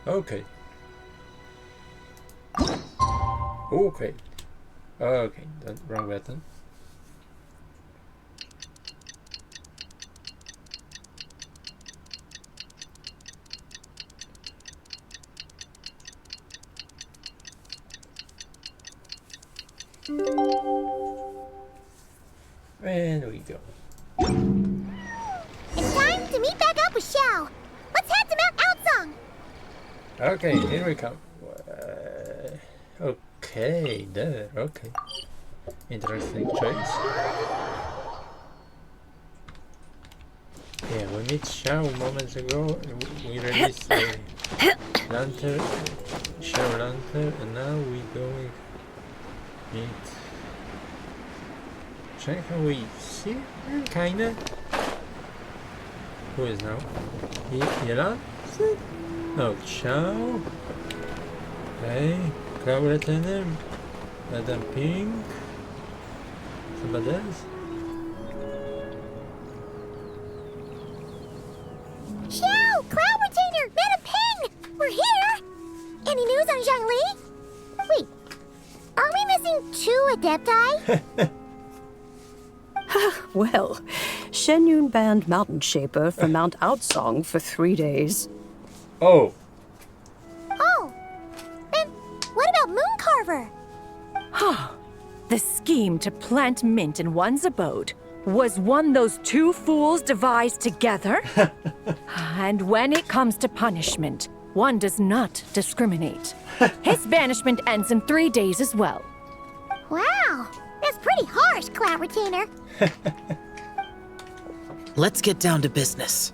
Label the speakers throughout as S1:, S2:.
S1: Okay. Okay. Okay, the wrong button. And we go.
S2: It's time to meet back up with Xiao. Let's head to Mount Outsong.
S1: Okay, here we come. Okay, there. Okay. Interesting choice. Yeah, we met Xiao moments ago. We released Lanter, Xiao Lanter, and now we going meet. Check how we see kinda. Who is now? Yelan? No, Xiao. Okay, Cloud Retainer, Madame Pink. Somebody else?
S2: Xiao, Cloud Retainer, Madam Ping! We're here! Any news on Zhongli? Wait, are we missing 2 Adepti?
S3: Well, Shenyun banned Mountain Shaper from Mount Outsong for 3 days.
S1: Oh!
S2: Oh, then what about Mooncarver?
S4: The scheme to plant mint in one's abode was one those 2 fools devised together? And when it comes to punishment, one does not discriminate. His banishment ends in 3 days as well.
S2: Wow, that's pretty harsh, Cloud Retainer.
S5: Let's get down to business.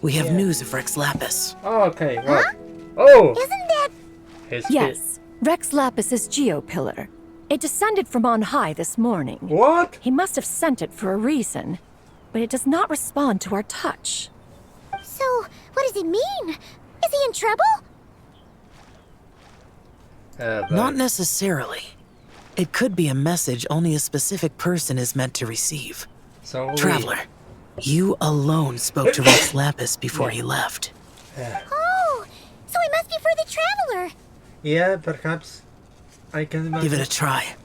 S5: We have news of Rex Lapis.
S1: Okay, what? Oh!
S2: Isn't that...
S1: His
S4: Yes, Rex Lapis's geopillar. It descended from on high this morning.
S1: What?
S4: He must have sent it for a reason, but it does not respond to our touch.
S2: So, what does it mean? Is he in trouble?
S5: Not necessarily. It could be a message only a specific person is meant to receive.
S1: So
S5: Traveler, you alone spoke to Rex Lapis before he left.
S2: Oh, so it must be for the Traveler.
S1: Yeah, perhaps I can imagine.
S5: Give it a try.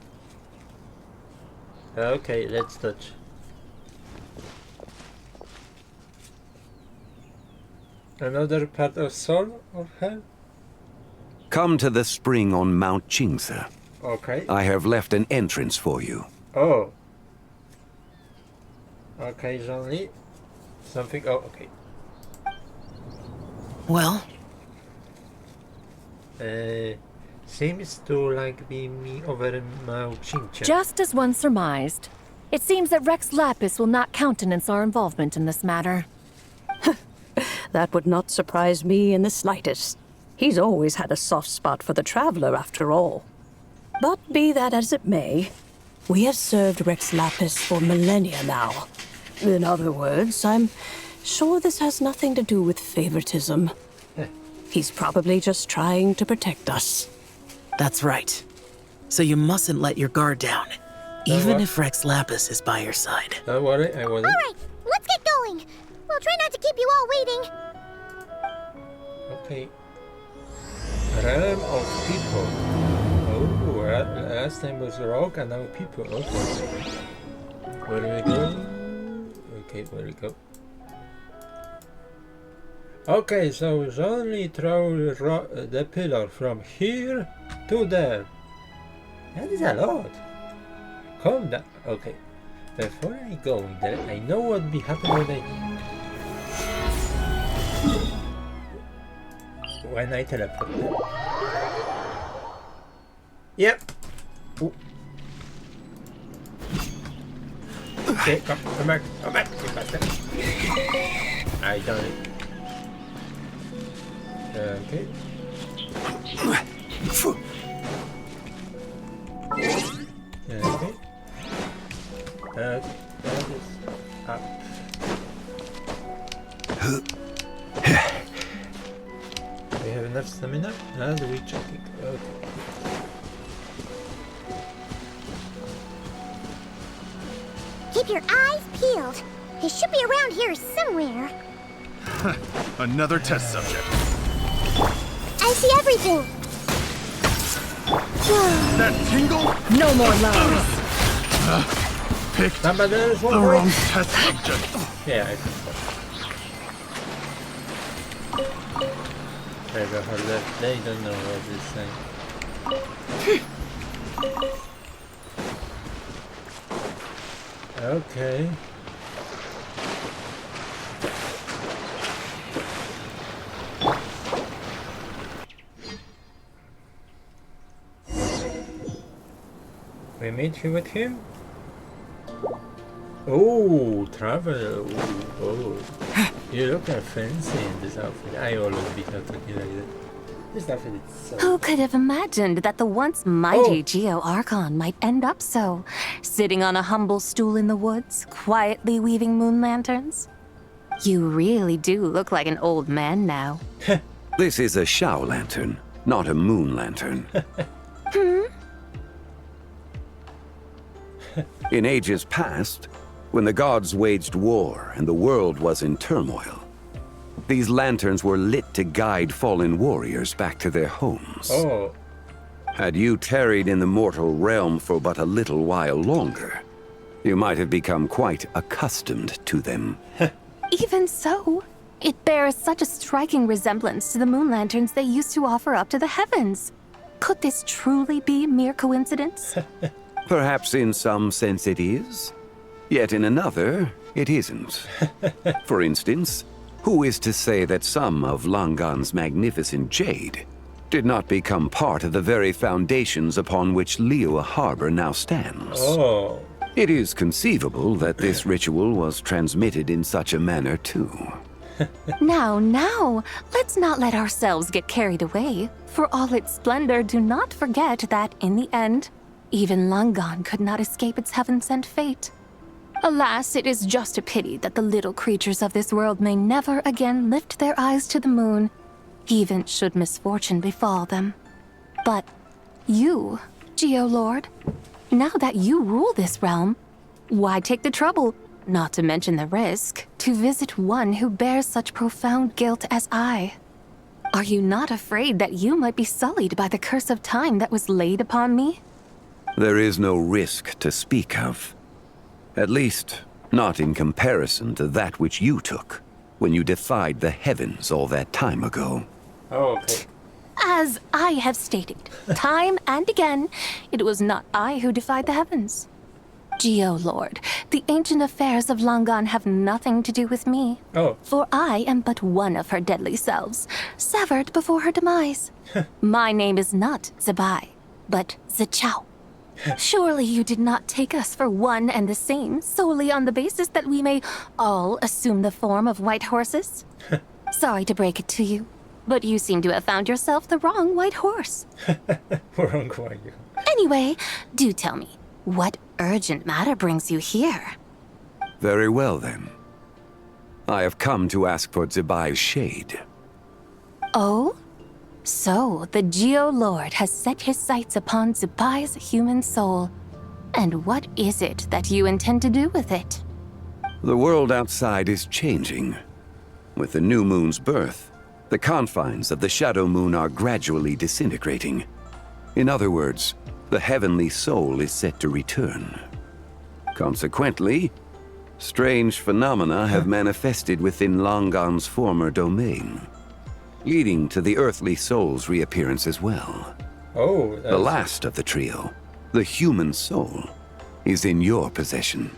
S1: Okay, let's touch. Another part of soul of her?
S6: Come to the spring on Mount Qingse.
S1: Okay.
S6: I have left an entrance for you.
S1: Oh. Occasionally. Something. Oh, okay.
S5: Well,
S1: Seems to like be me over Mount Qingse.
S4: Just as one surmised, it seems that Rex Lapis will not countenance our involvement in this matter.
S3: That would not surprise me in the slightest. He's always had a soft spot for the Traveler, after all. But be that as it may, we have served Rex Lapis for millennia now. In other words, I'm sure this has nothing to do with favoritism. He's probably just trying to protect us.
S5: that's right. So you mustn't let your guard down, even if Rex Lapis is by your side.
S1: Don't worry, I wasn't.
S2: All right, let's get going. We'll try not to keep you all waiting.
S1: Okay. Realm of people. Oh, last time was rock and now people. Okay. Where do we go? Okay, where we go? Okay, so we only throw the pillar from here to there. That is a lot. Calm down. Okay. Before I go there, I know what will be happening when I teleport there. Yep. Ooh. Okay, come back, come back. Get back there. I done it. Okay. Okay. That is up. We have enough stamina? And we check it. Okay.
S2: Keep your eyes peeled. He should be around here somewhere.
S7: Another test subject.
S2: I see everything.
S7: That tingle?
S4: No more lies.
S7: Picked
S1: No, but there is one
S7: the
S1: more.
S7: wrong test subject.
S1: Yeah, I think so. Maybe I heard that they don't know what he's saying. Okay. We meet you with him? Oh, travel. Oh. You look fancy in this outfit. I always become talking like that. This outfit is so...
S8: Who could have imagined that the once mighty
S1: Oh.
S8: Geo-Archon might end up so? Sitting on a humble stool in the woods, quietly weaving moon lanterns? You really do look like an old man now.
S6: This is a Shao lantern, not a moon lantern. In ages past, when the gods waged war and the world was in turmoil, these lanterns were lit to guide fallen warriors back to their homes.
S1: Oh.
S6: Had you tarried in the mortal realm for but a little while longer, you might have become quite accustomed to them.
S8: Even so, it bears such a striking resemblance to the moon lanterns they used to offer up to the heavens. Could this truly be mere coincidence?
S6: Perhaps in some sense it is, yet in another, it isn't. For instance, who is to say that some of Langan's magnificent jade did not become part of the very foundations upon which Liyue Harbor now stands?
S1: Oh.
S6: It is conceivable that this ritual was transmitted in such a manner too.
S8: Now, let's not let ourselves get carried away. For all its splendor, do not forget that, in the end, even Langan could not escape its heaven-sent fate. Alas, it is just a pity that the little creatures of this world may never again lift their eyes to the moon, even should misfortune befall them. But you, Geo-Lord, now that you rule this realm, why take the trouble, not to mention the risk, to visit one who bears such profound guilt as I? Are you not afraid that you might be sullied by the curse of time that was laid upon me?
S6: There is no risk to speak of. At least, not in comparison to that which you took when you defied the heavens all that time ago.
S1: Oh, okay.
S8: As I have stated, time and again, it was not I who defied the heavens. Geo-Lord, the ancient affairs of Langan have nothing to do with me.
S1: Oh.
S8: For I am but one of her deadly selves, severed before her demise. My name is not Zibai, but Zichao. Surely you did not take us for one and the same solely on the basis that we may all assume the form of white horses? Sorry to break it to you, but you seem to have found yourself the wrong white horse.
S1: Wrong one.
S8: Anyway, do tell me, what urgent matter brings you here?
S6: Very well then. I have come to ask for Zibai's shade.
S8: Oh? So, the Geo-Lord has set his sights upon Zibai's human soul. And what is it that you intend to do with it?
S6: The world outside is changing. With the new moon's birth, the confines of the shadow moon are gradually disintegrating. In other words, the heavenly soul is set to return. Consequently, strange phenomena have manifested within Langan's former domain, leading to the earthly soul's reappearance as well.
S1: Oh, that's...
S6: The last of the trio, the human soul, is in your possession.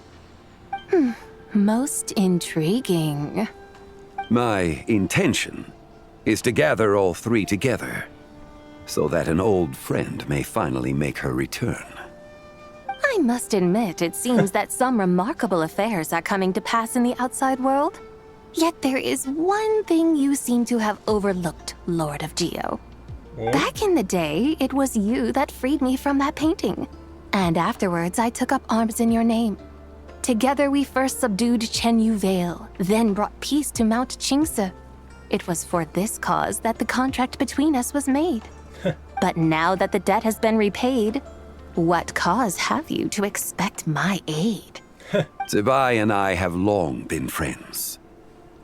S8: Most intriguing.
S6: My intention is to gather all three together, so that an old friend may finally make her return.
S8: I must admit, it seems that some remarkable affairs are coming to pass in the outside world. Yet there is one thing you seem to have overlooked, Lord of Geo.
S1: Oh.
S8: Back in the day, it was you that freed me from that painting. And afterwards, I took up arms in your name. Together we first subdued Chenyu Vale, then brought peace to Mount Qingse. It was for this cause that the contract between us was made. But now that the debt has been repaid, what cause have you to expect my aid?
S6: Zibai and I have long been friends.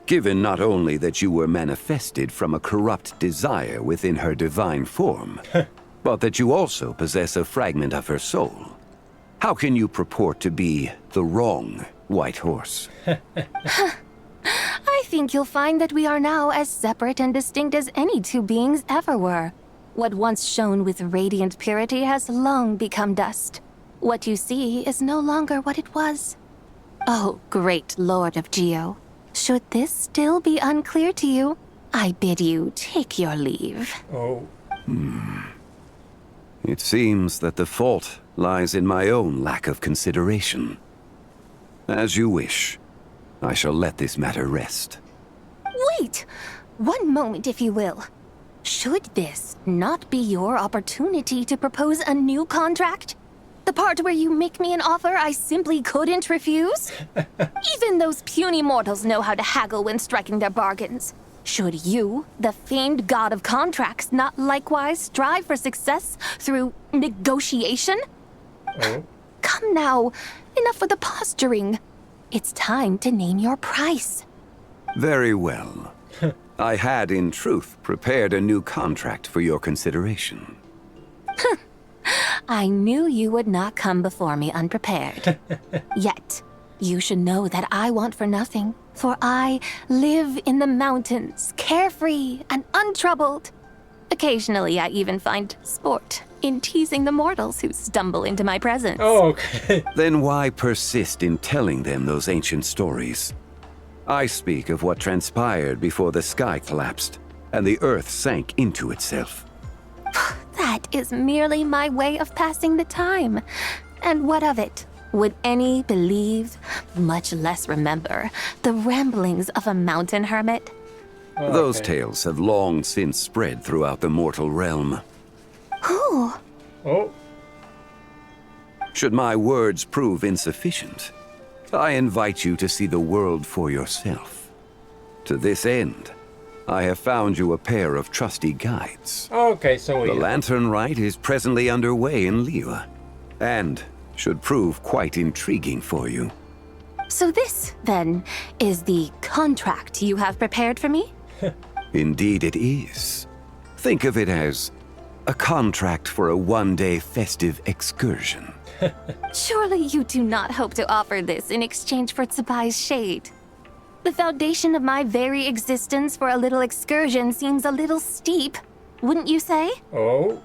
S6: given not only that you were manifested from a corrupt desire within her divine form, but that you also possess a fragment of her soul. How can you purport to be the wrong White Horse?
S8: I think you'll find that we are now as separate and distinct as any two beings ever were. What once shone with radiant purity has long become dust. What you see is no longer what it was. Oh, great Lord of Geo. Should this still be unclear to you, I bid you take your leave.
S1: Oh.
S6: It seems that the fault lies in my own lack of consideration. As you wish. I shall let this matter rest.
S8: Wait! One moment, if you will. Should this not be your opportunity to propose a new contract? The part where you make me an offer I simply couldn't refuse? Even those puny mortals know how to haggle when striking their bargains. Should you, the famed god of contracts, not likewise strive for success through negotiation?
S1: Oh.
S8: Come now, enough with the posturing. It's time to name your price.
S6: Very well. I had, in truth, prepared a new contract for your consideration.
S8: I knew you would not come before me unprepared. Yet, you should know that I want for nothing, for I live in the mountains, carefree and untroubled. Occasionally, I even find sport in teasing the mortals who stumble into my presence.
S1: Oh, okay.
S6: Then why persist in telling them those ancient stories? I speak of what transpired before the sky collapsed and the earth sank into itself.
S8: That is merely my way of passing the time. And what of it? Would any believe, much less remember, the ramblings of a mountain hermit?
S1: Oh,
S6: Those
S1: okay.
S6: tales have long since spread throughout the mortal realm.
S8: Who?
S1: Oh.
S6: Should my words prove insufficient, I invite you to see the world for yourself. To this end, I have found you a pair of trusty guides.
S1: Okay, so
S6: The
S1: we...
S6: Lantern Rite is presently underway in Liyue, and should prove quite intriguing for you.
S8: So this, then, is the contract you have prepared for me?
S6: Indeed it is. Think of it as a contract for a one-day festive excursion.
S8: Surely you do not hope to offer this in exchange for Zibai's shade. The foundation of my very existence for a little excursion seems a little steep, wouldn't you say?
S1: Oh.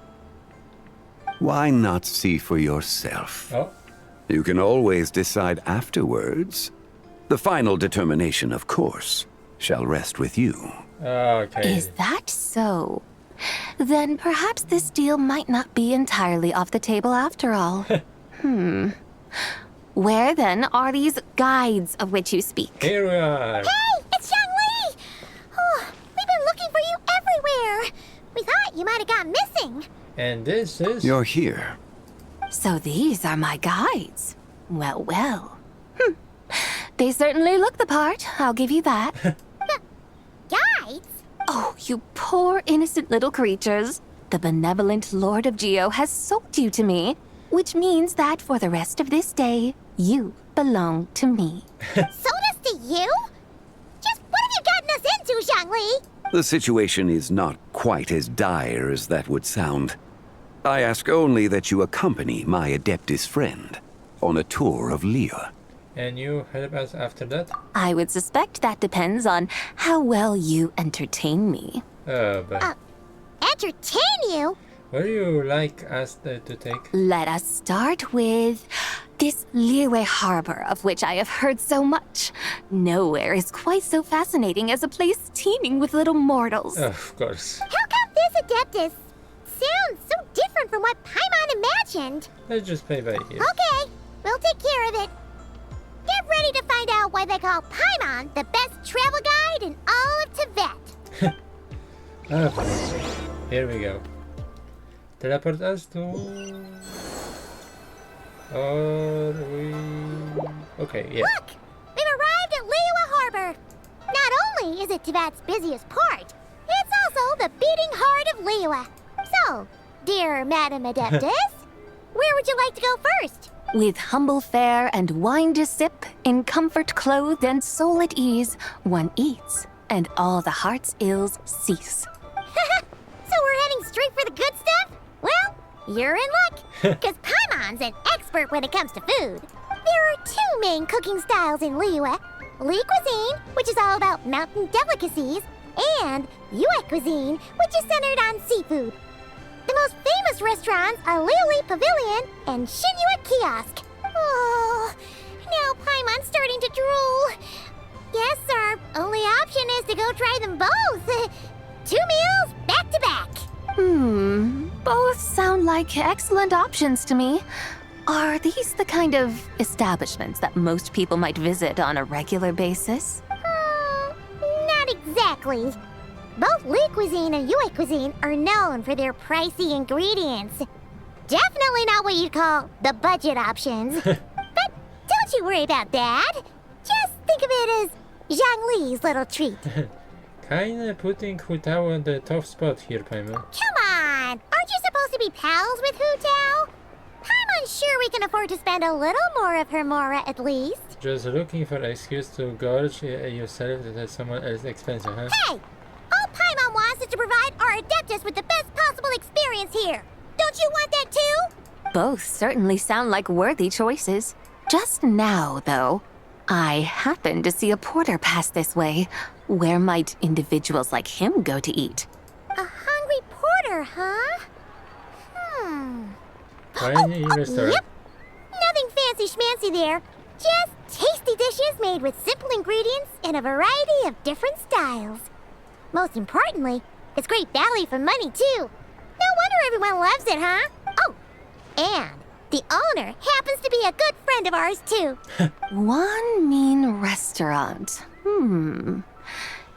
S6: Why not see for yourself?
S1: Oh.
S6: You can always decide afterwards. The final determination, of course, shall rest with you.
S1: Okay.
S8: Is that so? Then perhaps this deal might not be entirely off the table after all. Where then are these guides of which you speak?
S1: Here we are.
S2: Hey, it's Xiangli! Oh, we've been looking for you everywhere. We thought you might have gone missing.
S1: And this is...
S6: You're here.
S8: So these are my guides. Well, well. They certainly look the part, I'll give you that.
S2: Guides?
S8: Oh, you poor innocent little creatures. The benevolent Lord of Geo has sold you to me, which means that for the rest of this day, you belong to me.
S2: Sold us to you? Just what have you gotten us into, Xiangli?
S6: The situation is not quite as dire as that would sound. I ask only that you accompany my Adeptus friend on a tour of Liyue.
S1: And you help us after that?
S8: I would suspect that depends on how well you entertain me.
S1: But
S2: Entertain you?
S1: what do you like us to take?
S8: Let us start with this Liyue harbor of which I have heard so much. Nowhere is quite so fascinating as a place teeming with little mortals.
S1: Of course.
S2: How come this Adeptus sounds so different from what Paimon imagined?
S1: Let's just play by ear.
S2: Okay, we'll take care of it. Get ready to find out why they call Paimon the best travel guide in all of Tibet.
S1: Okay. Here we go. Teleport us to... Or we... Okay, yeah.
S2: Look! We've arrived at Liyue Harbor. Not only is it Tibet's busiest port, it's also the beating heart of Liyue. So, dear Madam Adeptus, where would you like to go first?
S8: With humble fare and wine to sip, in comfort clothed and soul at ease, one eats, and all the heart's ills cease.
S2: So we're heading straight for the good stuff? Well, you're in luck, because Paimon's an expert when it comes to food. There are two main cooking styles in Liyue. Li cuisine, which is all about mountain delicacies, and Yue cuisine, which is centered on seafood. The most famous restaurants are Liuli Pavilion and Shinyue Kiosk. Oh, now Paimon's starting to drool. Yes, our only option is to go try them both. 2 meals back to back.
S8: Both sound like excellent options to me. Are these the kind of establishments that most people might visit on a regular basis?
S2: Not exactly. Both Li cuisine and Yue cuisine are known for their pricey ingredients. Definitely not what you'd call the budget options. But don't you worry about that. Just think of it as Zhang Li's little treat.
S1: Kinda putting Hu Tao on the tough spot here, Paimon.
S2: Come on! Aren't you supposed to be pals with Hu Tao? I'm unsure we can afford to spend a little more of her mora at least.
S1: Just looking for an excuse to gorge yourself at someone else's expense, huh?
S2: Hey! All Paimon wants is to provide our Adeptus with the best possible experience here. Don't you want that too?
S8: Both certainly sound like worthy choices. Just now, though, I happened to see a porter pass this way. Where might individuals like him go to eat?
S2: A hungry porter, huh?
S1: Tiny restaurant.
S2: Yep. Nothing fancy schmancy there. Just tasty dishes made with simple ingredients in a variety of different styles. Most importantly, it's great value for money, too. No wonder everyone loves it, huh? Oh, and the owner happens to be a good friend of ours, too.
S8: One mean restaurant.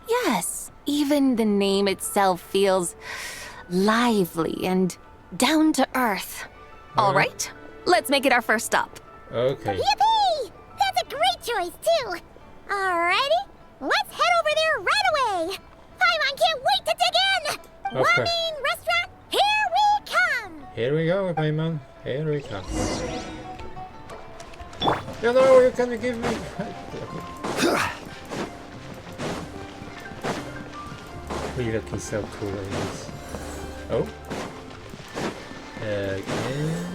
S8: Yes, even the name itself feels lively and down to earth. All right, let's make it our first stop.
S1: Okay.
S2: Yippee! That's a great choice, too. Alrighty, let's head over there right away. Paimon can't wait to dig in.
S1: Of
S2: One
S1: course.
S2: mean restaurant, here we come.
S1: Here we go, Paimon. Here we come. You know, you can give me... We're looking so cool in this. Oh. Again.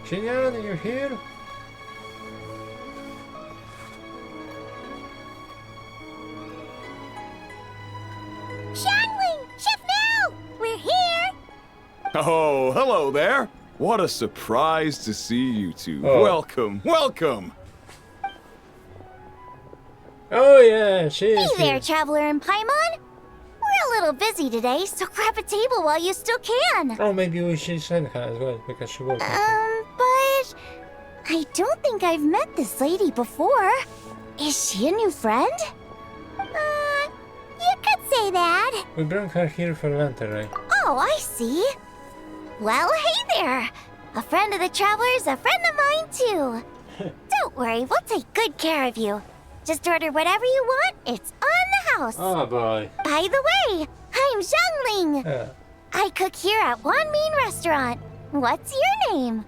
S1: Shinyan, are you here?
S2: Xiangling, Chef now, we're here.
S7: Oh, hello there. What a surprise to see you two.
S1: Oh.
S7: Welcome, welcome.
S1: Oh yeah, she
S2: Hey
S1: is
S2: there,
S1: here.
S2: Traveler and Paimon. We're a little busy today, so grab a table while you still can.
S1: Oh, maybe we should send her as well, because she works.
S2: But I don't think I've met this lady before. Is she a new friend? You could say that.
S1: We brought her here for Lanter Rite.
S2: Oh, I see. Well, hey there. A friend of the Traveler's a friend of mine, too. Don't worry, we'll take good care of you. Just order whatever you want, it's on the house.
S1: Oh boy.
S2: By the way, I'm Zhangling. I cook here at One Mean Restaurant. What's your name?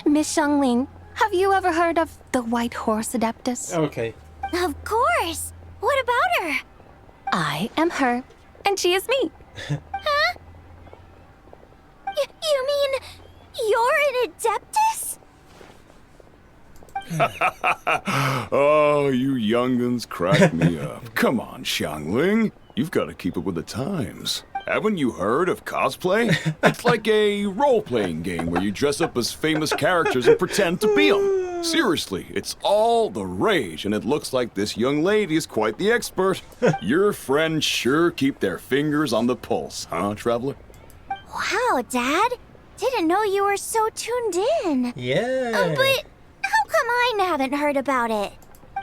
S8: Miss Xiangling, have you ever heard of the White Horse Adeptus?
S1: Okay.
S2: Of course. What about her?
S8: I am her, and she is me.
S2: Huh? You mean you're an Adeptus?
S7: Oh, you young'uns crack me up. Come on, Xiangling. You've got to keep up with the times. Haven't you heard of cosplay? It's like a role-playing game where you dress up as famous characters and pretend to be them. Seriously, it's all the rage, and it looks like this young lady is quite the expert. Your friends sure keep their fingers on the pulse, huh, Traveler?
S2: Wow, Dad. Didn't know you were so tuned in.
S1: Yeah.
S2: But how come I haven't heard about it?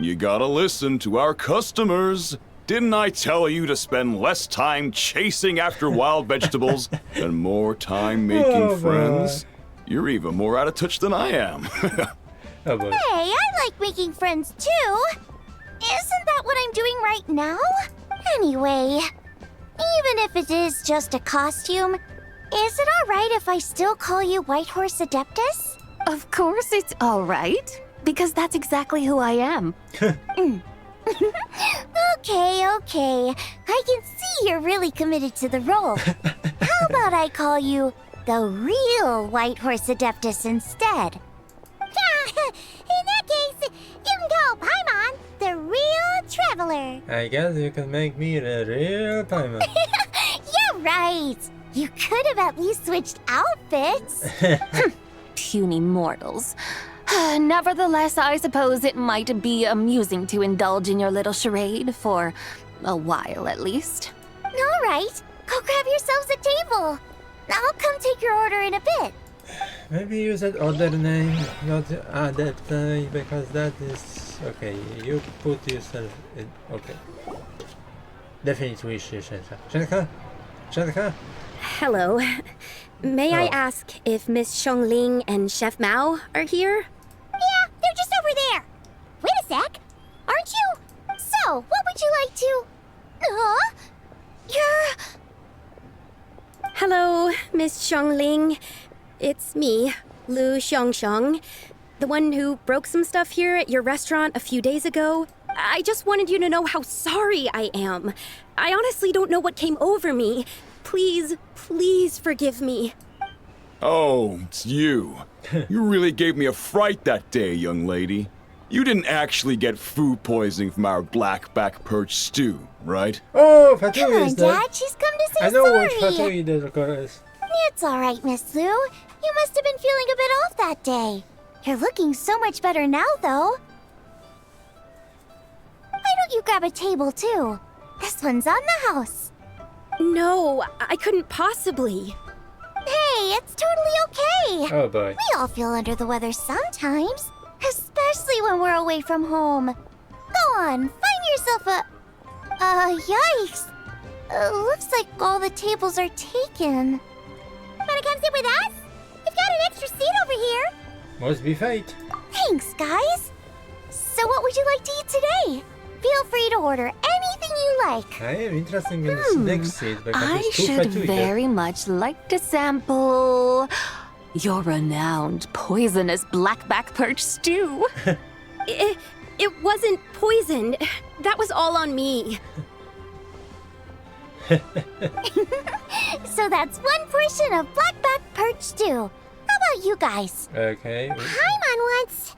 S7: You gotta listen to our customers. Didn't I tell you to spend less time chasing after wild vegetables and more time making
S1: Oh, boy.
S7: friends? You're even more out of touch than I am.
S1: Oh boy.
S2: Hey, I like making friends too. Isn't that what I'm doing right now? Anyway, Even if it is just a costume, is it alright if I still call you White Horse Adeptus?
S8: Of course it's all right, because that's exactly who I am.
S2: Okay. I can see you're really committed to the role. How about I call you the real White Horse Adeptus instead? In that case, you can call Paimon the real traveler.
S1: I guess you can make me the real Paimon.
S2: You're right. You could have at least switched outfits.
S8: Puny mortals. Nevertheless, I suppose it might be amusing to indulge in your little charade for a while at least.
S2: All right, go grab yourselves a table. I'll come take your order in a bit.
S1: Maybe use that other name, not Adeptai, because that is... Okay, you put yourself in... Okay. Definitely Shenka?
S9: Hello. May I
S1: Oh.
S9: ask if Miss Xiongling and Chef Mao are here?
S2: Yeah, they're just over there. Wait a sec. Aren't you? So, what would you like to... You're...
S9: Hello, Miss Xiongling. It's me, Lu Xiongxiong, the one who broke some stuff here at your restaurant a few days ago. I just wanted you to know how sorry I am. I honestly don't know what came over me. Please forgive me.
S7: Oh, it's you. You really gave me a fright that day, young lady. You didn't actually get food poisoning from our blackback perch stew, right?
S1: Oh,
S2: Come
S1: Fatui
S2: on,
S1: is there.
S2: Dad, she's come to say
S1: I know
S2: sorry.
S1: what Fatui is, of course.
S2: It's alright, Miss Lou. You must have been feeling a bit off that day. You're looking so much better now, though. Why don't you grab a table, too? This one's on the house.
S9: No, I couldn't possibly.
S2: Hey, it's totally okay.
S1: Oh boy.
S2: We all feel under the weather sometimes, especially when we're away from home. Go on, find yourself a... yikes. Looks like all the tables are taken. Wanna come sit with us? We've got an extra seat over here.
S1: Must be fate.
S2: Thanks, guys. So what would you like to eat today? Feel free to order anything you like.
S1: I am interested in this next seed because
S8: I
S1: it's too
S8: should
S1: Fatui.
S8: very much like to sample your renowned poisonous blackback perch stew.
S9: It wasn't poisoned. That was all on me.
S2: So that's one portion of blackback perch stew. How about you guys?
S1: Okay.
S2: Paimon wants...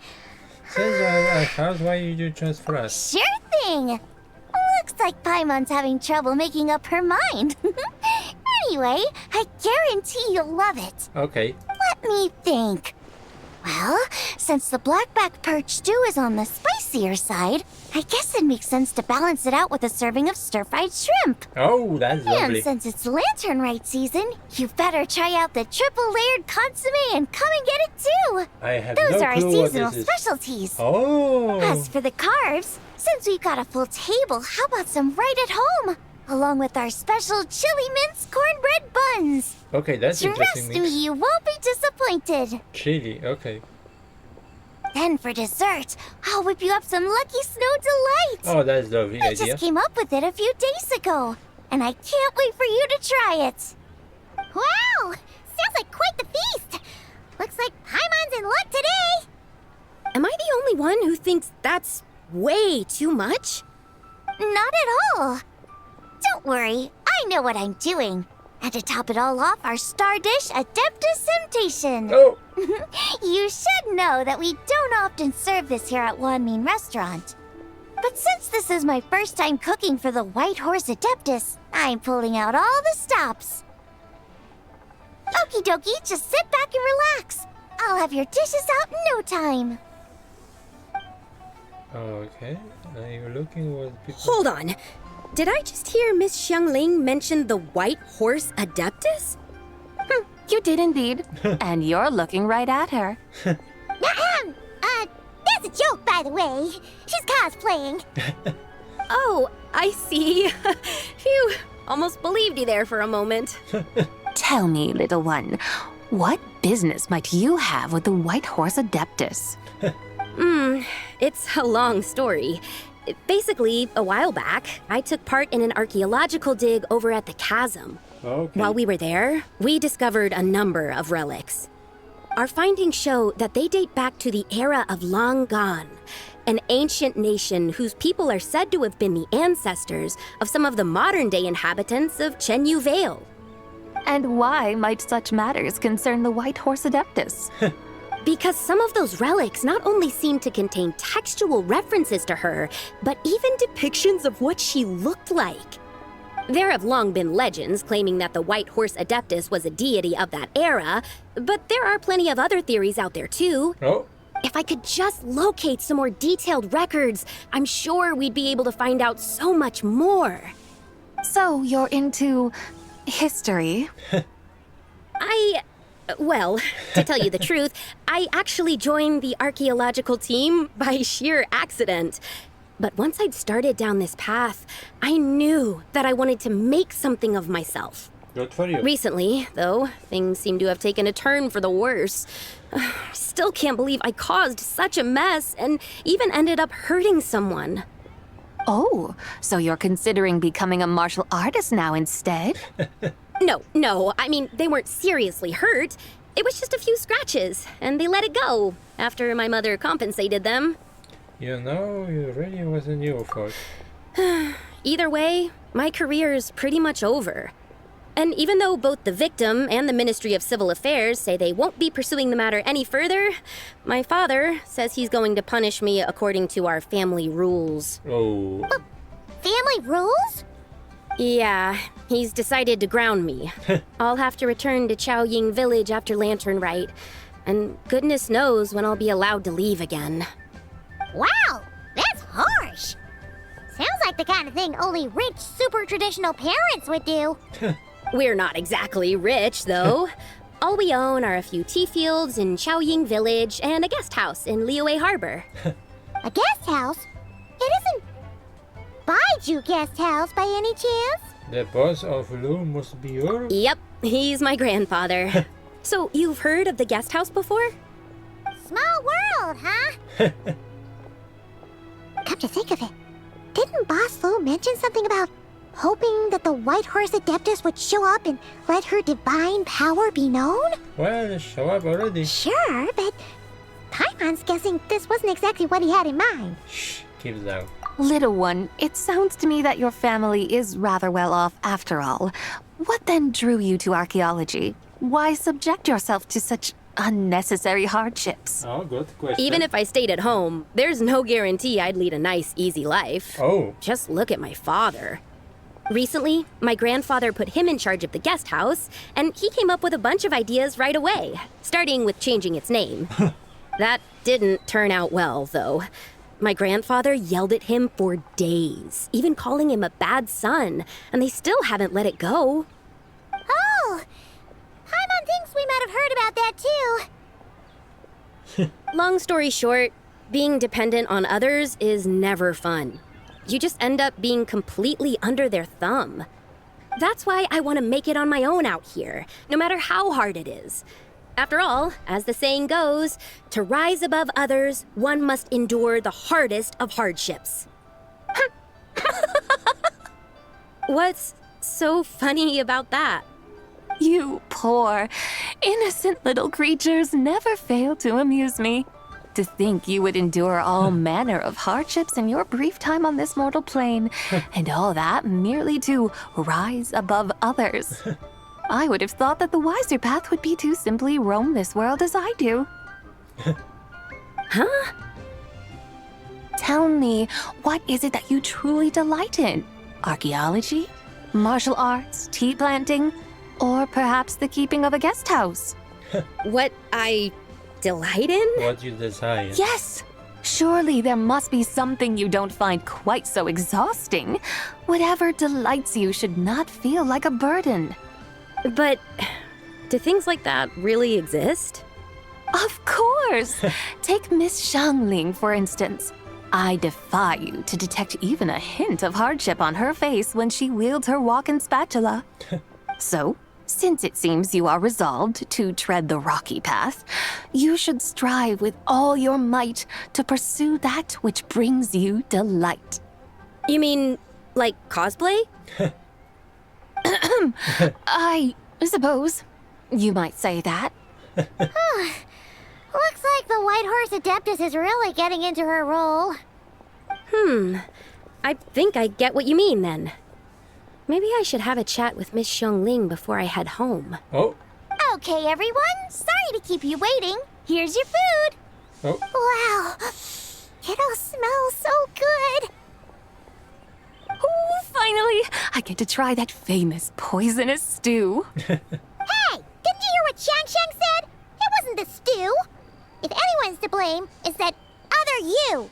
S1: Since I house, why you choose for us?
S2: Sure thing. Looks like Paimon's having trouble making up her mind. Anyway, I guarantee you'll love it.
S1: Okay.
S2: Let me think. Well, since the blackback perch stew is on the spicier side, I guess it makes sense to balance it out with a serving of stir-fried shrimp.
S1: Oh, that's
S2: And
S1: lovely.
S2: since it's Lantern Rite season, you better try out the triple-layered consomme and come and get it too.
S1: I have
S2: Those
S1: no
S2: are our
S1: clue what
S2: seasonal
S1: this is.
S2: specialties.
S1: Oh.
S2: As for the carbs, since we've got a full table, how about some right at home? Along with our special chili mince cornbread buns.
S1: Okay, that's interesting.
S2: Trust me, you won't be disappointed.
S1: Chili, okay.
S2: Then for dessert, I'll whip you up some Lucky Snow Delight.
S1: Oh, that's lovely
S2: I
S1: idea.
S2: just came up with it a few days ago, and I can't wait for you to try it. Wow! Sounds like quite the feast. Looks like Paimon's in luck today.
S9: Am I the only one who thinks that's way too much?
S2: Not at all. Don't worry, I know what I'm doing. And to top it all off, our star dish, Adeptus Temptation.
S1: Oh,
S2: You should know that we don't often serve this here at Wanmin Restaurant. But since this is my first time cooking for the White Horse Adeptus, I'm pulling out all the stops. Okie dokie, just sit back and relax. I'll have your dishes out in no time.
S1: okay. Are you looking what people...
S9: Hold on. Did I just hear Miss Xiangling mention the White Horse Adeptus?
S8: You did indeed. And you're looking right at her.
S2: That's a joke, by the way. She's cosplaying.
S9: Oh, I see. Phew, almost believed you there for a moment.
S8: Tell me, little one, what business might you have with the White Horse Adeptus?
S9: It's a long story. Basically, a while back, I took part in an archaeological dig over at the chasm.
S1: Okay.
S9: While we were there, we discovered a number of relics. Our findings show that they date back to the era of Long Gone, an ancient nation whose people are said to have been the ancestors of some of the modern-day inhabitants of Chenyu Vale.
S8: And why might such matters concern the White Horse Adeptus?
S9: Because some of those relics not only seem to contain textual references to her, but even depictions of what she looked like. There have long been legends claiming that the White Horse Adeptus was a deity of that era, but there are plenty of other theories out there too.
S1: Oh,
S9: If I could just locate some more detailed records, I'm sure we'd be able to find out so much more.
S8: So you're into history?
S9: Well, to tell you the truth, I actually joined the archaeological team by sheer accident. But once I'd started down this path, I knew that I wanted to make something of myself.
S1: good for you.
S9: Recently, though, things seem to have taken a turn for the worse. Still can't believe I caused such a mess and even ended up hurting someone.
S8: Oh, so you're considering becoming a martial artist now instead?
S9: No, I mean, they weren't seriously hurt. It was just a few scratches, and they let it go after my mother compensated them.
S1: You know, it really wasn't your fault.
S9: Either way, my career's pretty much over. And even though both the victim and the Ministry of Civil Affairs say they won't be pursuing the matter any further, my father says he's going to punish me according to our family rules.
S1: Oh,
S2: Family rules?
S9: Yeah, he's decided to ground me. I'll have to return to Chaoying Village after Lantern Rite, and goodness knows when I'll be allowed to leave again.
S2: Wow, that's harsh. Sounds like the kind of thing only rich, super traditional parents would do.
S9: We're not exactly rich, though. All we own are a few tea fields in Chaoying Village and a guest house in Liyue Harbor.
S2: A guest house? It isn't Baiju Guest House by any chance?
S1: the boss of Lu must be yours?
S9: Yep, he's my grandfather. So, you've heard of the guest house before?
S2: Small world, huh? Come to think of it, didn't Boss Lu mention something about hoping that the White Horse Adeptus would show up and let her divine power be known?
S1: Well, show up already.
S2: Sure, but Paimon's guessing this wasn't exactly what he had in mind.
S1: Shh, keep it down.
S8: Little one, it sounds to me that your family is rather well off after all. What then drew you to archaeology? Why subject yourself to such unnecessary hardships?
S1: Oh, good question.
S9: Even if I stayed at home, there's no guarantee I'd lead a nice, easy life.
S1: Oh,
S9: Just look at my father. Recently, my grandfather put him in charge of the guest house, and he came up with a bunch of ideas right away, starting with changing its name. That didn't turn out well, though. My grandfather yelled at him for days, even calling him a bad son, and they still haven't let it go.
S2: Oh, Paimon thinks we might have heard about that too.
S9: Long story short, being dependent on others is never fun. You just end up being completely under their thumb. That's why I want to make it on my own out here, no matter how hard it is. After all, as the saying goes, to rise above others, one must endure the hardest of hardships. What's so funny about that?
S8: You poor, innocent little creatures never fail to amuse me. To think you would endure all manner of hardships in your brief time on this mortal plane, and all that merely to rise above others. I would have thought that the wiser path would be to simply roam this world as I do.
S9: Huh?
S8: Tell me, what is it that you truly delight in? Archaeology? Martial arts? Tea planting? Or perhaps the keeping of a guest house?
S9: What I delight in?
S1: what you desire.
S8: Yes! Surely there must be something you don't find quite so exhausting. Whatever delights you should not feel like a burden.
S9: But do things like that really exist?
S8: Of course! Take Miss Xiangling, for instance. I defy you to detect even a hint of hardship on her face when she wields her walking spatula. So, Since it seems you are resolved to tread the rocky path, you should strive with all your might to pursue that which brings you delight.
S9: You mean, like cosplay?
S8: I suppose you might say that.
S2: Looks like the White Horse Adeptus is really getting into her role.
S9: I think I get what you mean then. Maybe I should have a chat with Miss Xiongling before I head home.
S1: Oh.
S2: Okay, everyone. Sorry to keep you waiting. Here's your food.
S1: Oh.
S2: Wow. It all smells so good.
S8: Oh, finally, I get to try that famous poisonous stew.
S2: Hey, didn't you hear what Shang Shang said? It wasn't the stew. If anyone's to blame, it's that other you.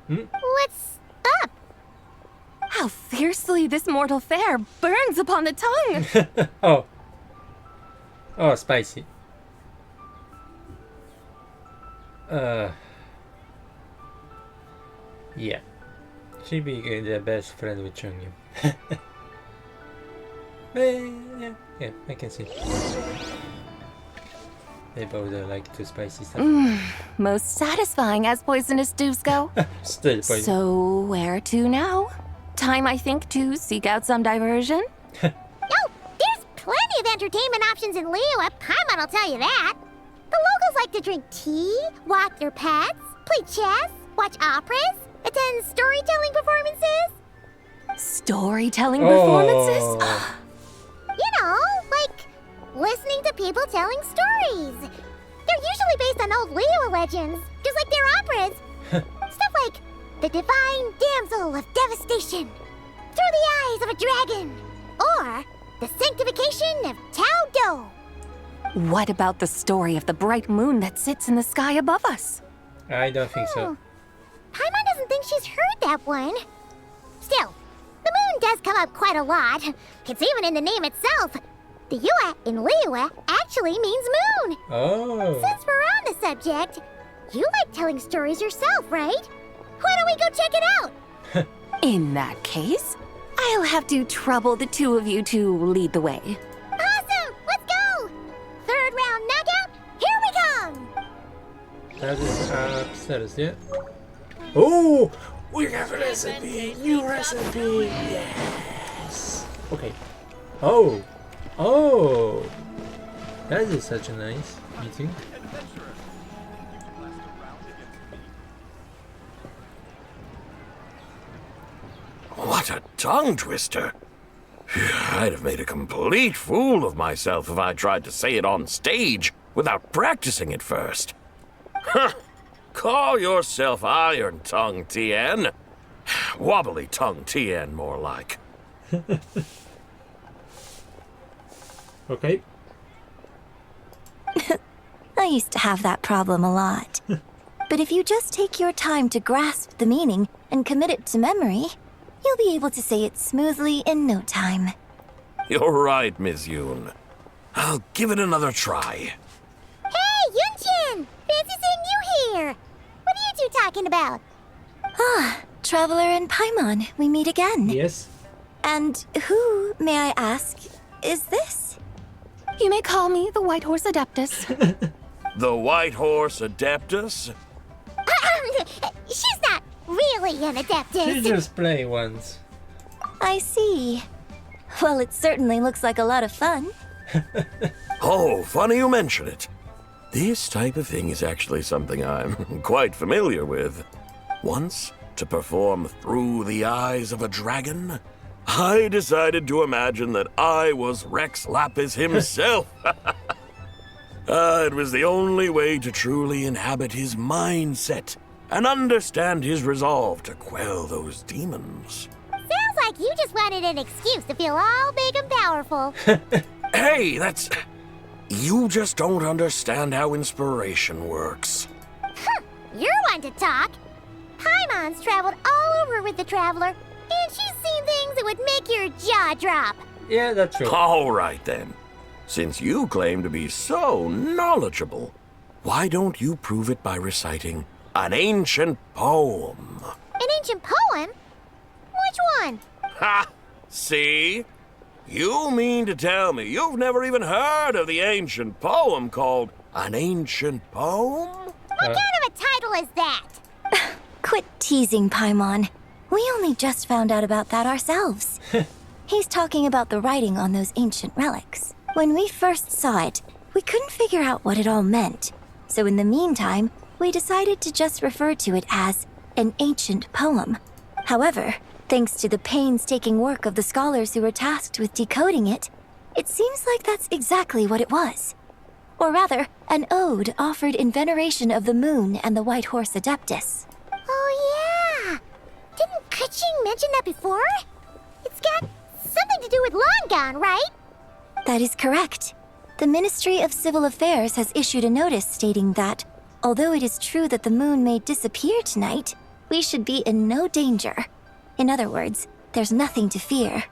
S2: What's up?
S8: How fiercely this mortal fare burns upon the tongue.
S1: Oh. Oh, spicy. Yeah. She be the best friend with Chungyu. Yeah, I can see. They both like too spicy stuff.
S8: Most satisfying as poisonous stews go.
S1: Still poison.
S8: So, where to now? Time, I think, to seek out some diversion?
S2: Oh, there's plenty of entertainment options in Liyue. Paimon will tell you that. The locals like to drink tea, walk their pets, play chess, watch operas, attend storytelling performances.
S8: Storytelling performances?
S1: Oh.
S2: You know, like listening to people telling stories. They're usually based on old Liyue legends, just like their operas. Stuff like The Divine Damsel of Devastation, Through the Eyes of a Dragon, or The Sanctification of Tao Do.
S8: What about the story of the bright moon that sits in the sky above us?
S1: I don't think so.
S2: Paimon doesn't think she's heard that one. Still, the moon does come up quite a lot. It's even in the name itself. The Yue in Liyue actually means moon.
S1: Oh.
S2: Since we're on the subject, you like telling stories yourself, right? Why don't we go check it out?
S8: In that case, I'll have to trouble the two of you to lead the way.
S2: Awesome! Let's go! Third round knockout, here we come!
S1: That is upstairs, yeah? Oh! We have a recipe! New recipe! Yes! Okay. Oh! Oh! That is such a nice meeting.
S10: What a tongue twister! I'd have made a complete fool of myself if I tried to say it on stage without practicing it first. Huh! Call yourself Iron Tongue, Tien. Wobbly Tongue, Tien, more like.
S1: Okay.
S11: I used to have that problem a lot. But if you just take your time to grasp the meaning and commit it to memory, you'll be able to say it smoothly in no time.
S10: You're right, Miss Yoon. I'll give it another try.
S2: Hey, Yunchin! Fancy seeing you here! What are you two talking about?
S11: Ah, Traveler and Paimon, we meet again.
S1: Yes.
S11: And who, may I ask, is this?
S8: You may call me the White Horse Adeptus.
S10: The White Horse Adeptus?
S2: She's not really an adeptus.
S1: She just play once.
S11: I see. Well, it certainly looks like a lot of fun.
S10: Oh, funny you mention it. This type of thing is actually something I'm quite familiar with. Once, to perform Through the Eyes of a Dragon, I decided to imagine that I was Rex Lapis himself. It was the only way to truly inhabit his mindset and understand his resolve to quell those demons.
S2: Sounds like you just wanted an excuse to feel all big and powerful.
S10: Hey, that's... You just don't understand how inspiration works.
S2: You're one to talk. Paimon's traveled all over with the Traveler, and she's seen things that would make your jaw drop.
S1: Yeah, that's true.
S10: All right, then. Since you claim to be so knowledgeable, why don't you prove it by reciting an ancient poem?
S2: An ancient poem? Which one?
S10: Ha! See? You mean to tell me you've never even heard of the ancient poem called An Ancient Poem?
S2: What kind of a title is that?
S11: Quit teasing, Paimon. We only just found out about that ourselves. He's talking about the writing on those ancient relics. When we first saw it, we couldn't figure out what it all meant. So in the meantime, we decided to just refer to it as an ancient poem. However, thanks to the painstaking work of the scholars who were tasked with decoding it, it seems like that's exactly what it was. Or rather, an ode offered in veneration of the moon and the White Horse Adeptus.
S2: Oh, yeah! Didn't Kuching mention that before? It's got something to do with Langan, right?
S11: That is correct. The Ministry of Civil Affairs has issued a notice stating that, although it is true that the moon may disappear tonight, we should be in no danger. In other words, there's nothing to fear.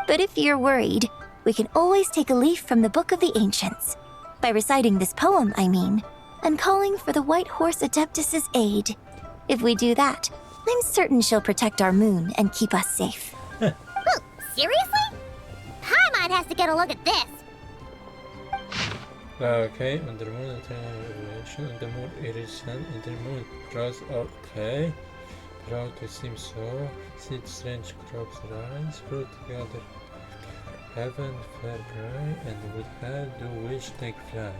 S11: But if you're worried, we can always take a leaf from the Book of the Ancients. By reciting this poem, I mean, and calling for the White Horse Adeptus's aid. If we do that, I'm certain she'll protect our moon and keep us safe.
S2: Seriously? Paimon has to get a look at this.
S1: Okay, on the moon, revelation, on the moon, iridescent, in the moon, draws, okay. Proud to seem so, see strange crops rise, fruit together, heaven fair bright, and would have the wish take fly.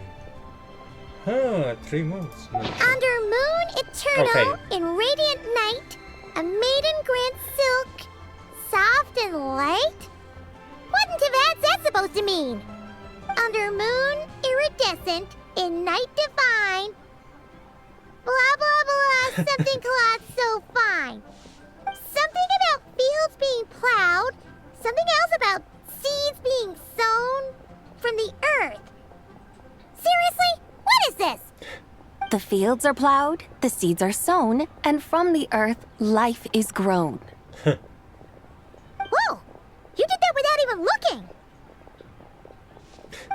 S1: 3 months.
S2: Under moon eternal,
S1: Okay.
S2: in radiant night, a maiden grants silk, soft and light? What in Tibet's that supposed to mean? Under moon iridescent, in night divine, blah blah blah, something cloth so fine. Something about fields being plowed, something else about seeds being sown from the earth. Seriously? What is this?
S8: The fields are plowed, the seeds are sown, and from the earth, life is grown.
S2: Whoa! You did that without even looking!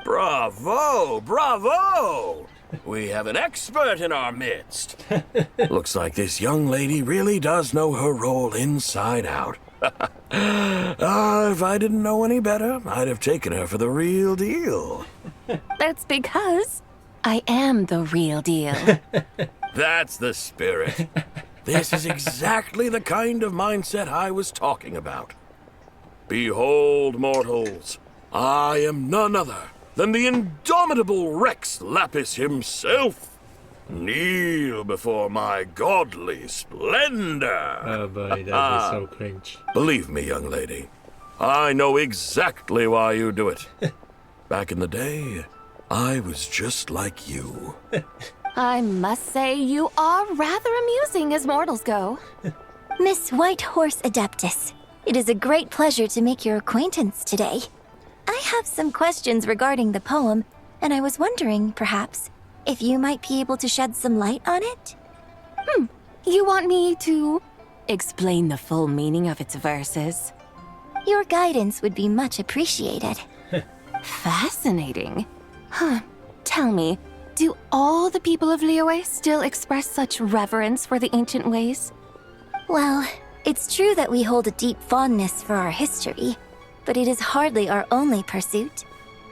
S10: Bravo! Bravo! We have an expert in our midst. Looks like this young lady really does know her role inside out. If I didn't know any better, I'd have taken her for the real deal.
S8: That's because I am the real deal.
S10: That's the spirit. This is exactly the kind of mindset I was talking about. Behold, mortals, I am none other than the indomitable Rex Lapis himself. Kneel before my godly splendor.
S1: Oh boy, that is so cringe.
S10: Believe me, young lady, I know exactly why you do it. Back in the day, I was just like you.
S8: I must say you are rather amusing as mortals go.
S11: Miss White Horse Adeptus, it is a great pleasure to make your acquaintance today. I have some questions regarding the poem, and I was wondering, perhaps, if you might be able to shed some light on it?
S8: You want me to explain the full meaning of its verses?
S11: Your guidance would be much appreciated.
S8: Fascinating. Tell me, do all the people of Liyue still express such reverence for the ancient ways?
S11: Well, it's true that we hold a deep fondness for our history, but it is hardly our only pursuit.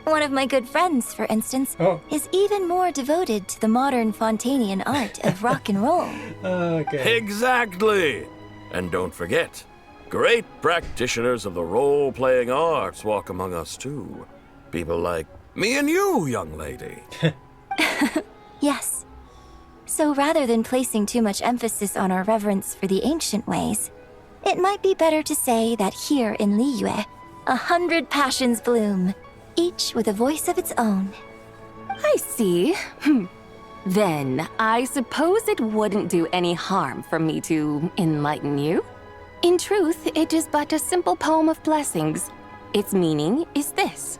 S11: One of my good friends, for instance, is even more devoted to the modern Fontanian art of rock and roll.
S1: Okay.
S10: Exactly! And don't forget, great practitioners of the role-playing arts walk among us too. People like me and you, young lady.
S11: Yes. So rather than placing too much emphasis on our reverence for the ancient ways, it might be better to say that here in Liyue, 100 passions bloom, each with a voice of its own.
S8: I see. Then, I suppose it wouldn't do any harm for me to enlighten you. In truth, it is but a simple poem of blessings. Its meaning is this.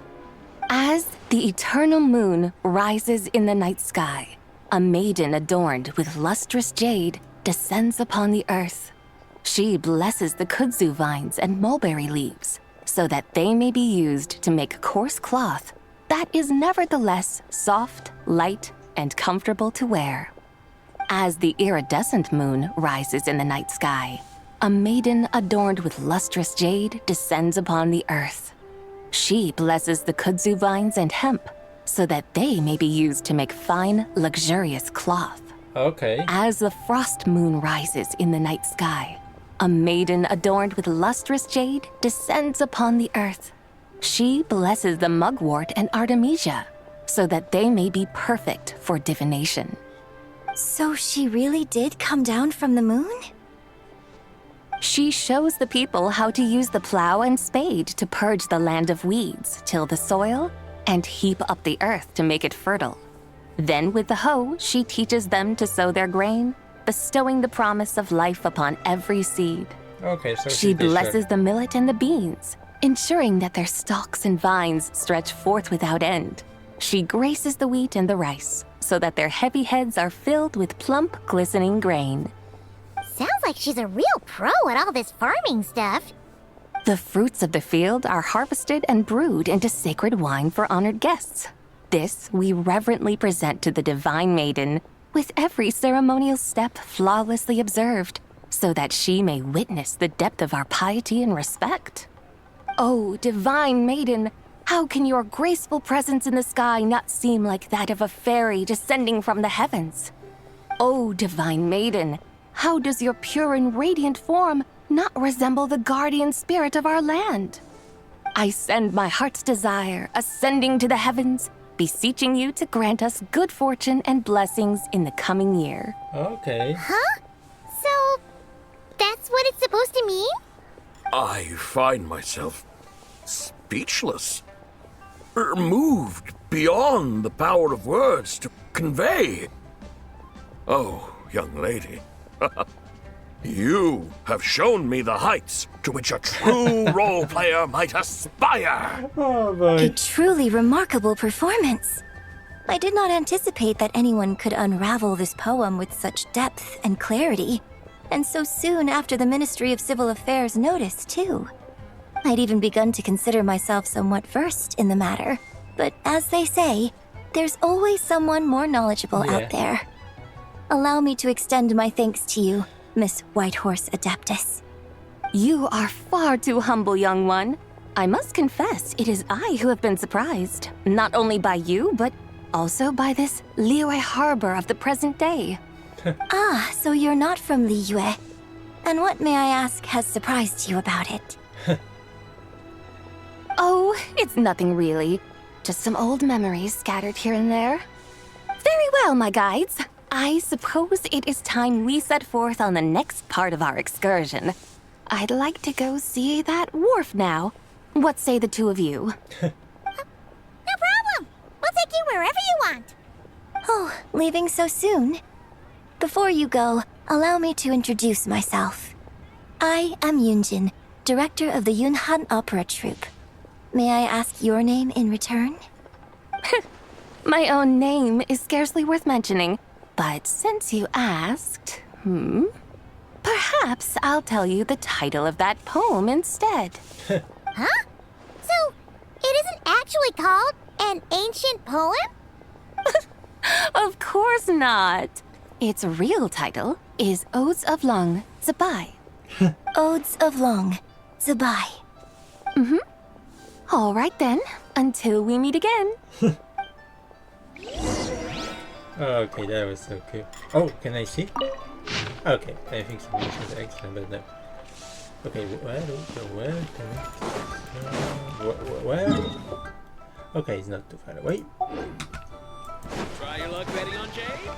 S8: As the eternal moon rises in the night sky, a maiden adorned with lustrous jade descends upon the earth. She blesses the kudzu vines and mulberry leaves, so that they may be used to make coarse cloth that is nevertheless soft, light, and comfortable to wear. As the iridescent moon rises in the night sky, a maiden adorned with lustrous jade descends upon the earth. She blesses the kudzu vines and hemp so that they may be used to make fine, luxurious cloth.
S1: Okay.
S8: As the frost moon rises in the night sky, a maiden adorned with lustrous jade descends upon the earth. She blesses the mugwort and artemisia so that they may be perfect for divination.
S11: So she really did come down from the moon?
S8: She shows the people how to use the plow and spade to purge the land of weeds, till the soil, and heap up the earth to make it fertile. Then with the hoe, she teaches them to sow their grain, bestowing the promise of life upon every seed.
S1: Okay, so
S8: She blesses the millet and the beans, ensuring that their stalks and vines stretch forth without end. She graces the wheat and the rice, so that their heavy heads are filled with plump, glistening grain.
S2: Sounds like she's a real pro at all this farming stuff.
S8: The fruits of the field are harvested and brewed into sacred wine for honored guests. This we reverently present to the divine maiden, with every ceremonial step flawlessly observed, so that she may witness the depth of our piety and respect. Oh, divine maiden, how can your graceful presence in the sky not seem like that of a fairy descending from the heavens? Oh, divine maiden, how does your pure and radiant form not resemble the guardian spirit of our land? I send my heart's desire, ascending to the heavens, beseeching you to grant us good fortune and blessings in the coming year.
S1: Okay.
S2: Huh? So, that's what it's supposed to mean?
S10: I find myself speechless, moved beyond the power of words to convey. Oh, young lady, you have shown me the heights to which a true role player might aspire.
S1: Oh boy.
S11: A truly remarkable performance. I did not anticipate that anyone could unravel this poem with such depth and clarity, and so soon after the Ministry of Civil Affairs noticed, too. I'd even begun to consider myself somewhat versed in the matter, but as they say, there's always someone more knowledgeable out there. Allow me to extend my thanks to you, Miss Whitehorse Adeptus.
S8: You are far too humble, young one. I must confess, it is I who have been surprised, not only by you, but also by this Liyue harbor of the present day.
S11: Ah, so you're not from Liyue. And what, may I ask, has surprised you about it?
S8: Oh, it's nothing really. Just some old memories scattered here and there. Very well, my guides. I suppose it is time we set forth on the next part of our excursion. I'd like to go see that wharf now. What say the two of you?
S2: No problem. We'll take you wherever you want.
S11: Oh, leaving so soon? Before you go, allow me to introduce myself. I am Yunjin, director of the Yunhan Opera Troupe. May I ask your name in return?
S8: My own name is scarcely worth mentioning, but since you asked, perhaps I'll tell you the title of that poem instead.
S2: Huh? So, it isn't actually called an ancient poem?
S8: Of course not. Its real title is Odes of Long, Zibai.
S11: Odes of Long, Zibai.
S8: All right then, until we meet again.
S1: Okay, that was so cool. Oh, can I see? Okay, I think some was excellent, but no. Okay, where do we go? Where? Okay, it's not too far away.
S12: Try your luck betting on Jade?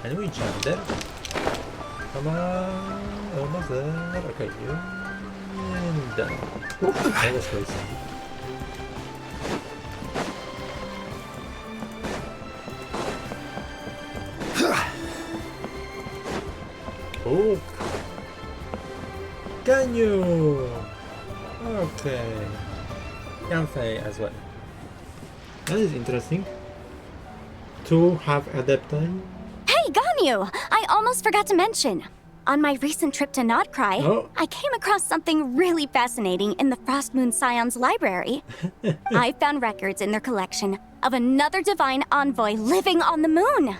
S1: And we jump there. Come on, almost there. Okay, and done. That was crazy. Oh, can you? Okay, Yanfei as well. That is interesting. To have adapted.
S9: Hey, Ganyu! I almost forgot to mention. On my recent trip to Notcry, I came across something really fascinating in the Frost Moon Scion's library. I found records in their collection of another divine envoy living on the moon.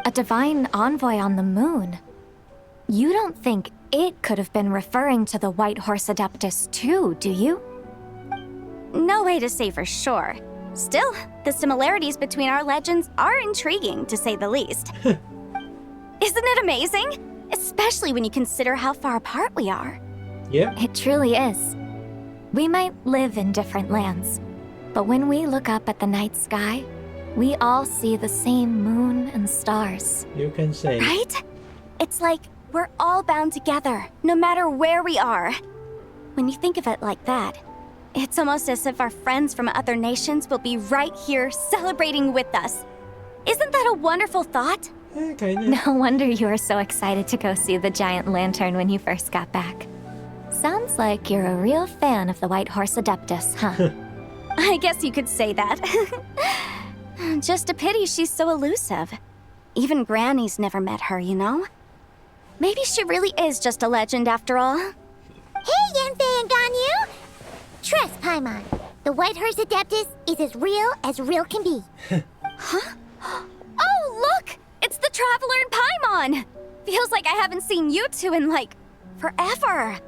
S13: A divine envoy on the moon? You don't think it could have been referring to the White Horse Adeptus too, do you?
S14: No way to say for sure. Still, the similarities between our legends are intriguing, to say the least. Isn't it amazing? Especially when you consider how far apart we are.
S1: Yeah.
S13: It truly is. We might live in different lands, but when we look up at the night sky, we all see the same moon and stars.
S1: You can say.
S14: Right? It's like we're all bound together, no matter where we are. When you think of it like that, it's almost as if our friends from other nations will be right here celebrating with us. Isn't that a wonderful thought?
S1: Yeah, kinda.
S13: No wonder you were so excited to go see the giant lantern when you first got back. Sounds like you're a real fan of the White Horse Adeptus, huh?
S14: I guess you could say that. Just a pity she's so elusive. Even Granny's never met her, you know? Maybe she really is just a legend after all.
S2: Hey, Yanfei and Ganyu! Trust, Paimon. The White Horse Adeptus is as real can be.
S14: Huh? Oh, look! It's the Traveler and Paimon! Feels like I haven't seen you two in, like, forever.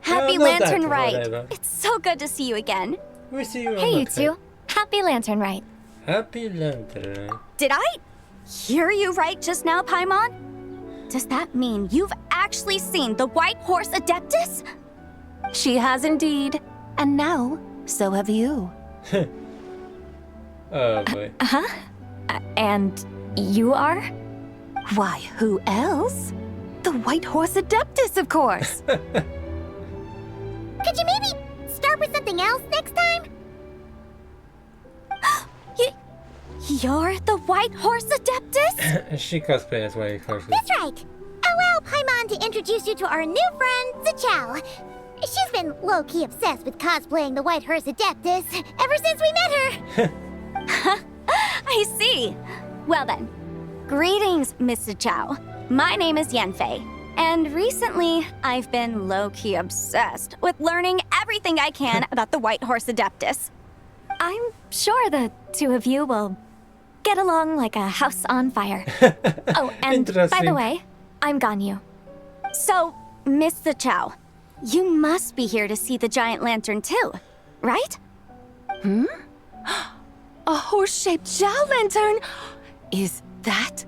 S14: Happy
S1: not that
S14: Lantern Rite.
S1: forever.
S14: It's so good to see you again.
S1: We see you.
S13: Hey, you two. Happy Lantern Rite.
S1: Happy Lanter Rite.
S14: Did I hear you right just now, Paimon? Does that mean you've actually seen the White Horse Adeptus?
S8: She has indeed. And now, so have you.
S1: Oh boy.
S13: And you are?
S8: Why, who else? The White Horse Adeptus, of course.
S2: Could you maybe start with something else next time?
S14: You're the White Horse Adeptus?
S1: She cosplays as White Horse.
S2: That's right. Allow Paimon to introduce you to our new friend, Zichao. She's been low-key obsessed with cosplaying the White Horse Adeptus ever since we met her.
S14: I see. Well then, greetings, Miss Zichao. My name is Yanfei, and recently I've been low-key obsessed with learning everything I can about the White Horse Adeptus.
S13: I'm sure the two of you will get along like a house on fire. Oh, and by the
S1: Interesting.
S13: way, I'm Ganyu.
S14: So, Miss Zichao, you must be here to see the giant lantern too, right?
S8: A horse-shaped Zhao lantern? Is that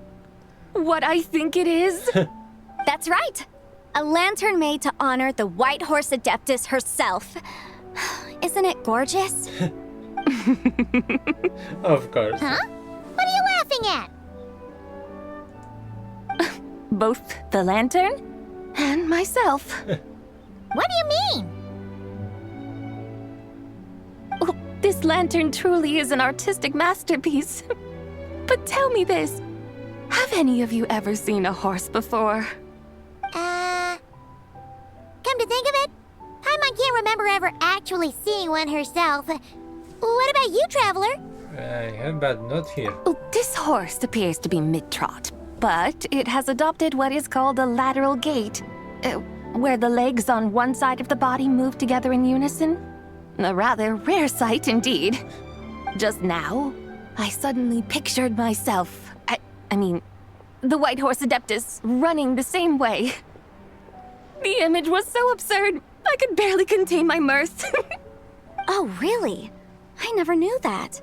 S8: what I think it is?
S14: That's right. A lantern made to honor the White Horse Adeptus herself. Isn't it gorgeous?
S1: Of course.
S2: Huh? What are you laughing at?
S8: Both the lantern and myself.
S2: What do you mean?
S8: Oh, this lantern truly is an artistic masterpiece. But tell me this. Have any of you ever seen a horse before?
S2: Come to think of it, Paimon can't remember ever actually seeing one herself. What about you, Traveler?
S1: I have, but not here.
S8: Oh, this horse appears to be mid-trot, but it has adopted what is called a lateral gait, where the legs on one side of the body move together in unison. A rather rare sight indeed. Just now, I suddenly pictured myself, I mean, the White Horse Adeptus running the same way. The image was so absurd, I could barely contain my mirth.
S14: Oh, really? I never knew that.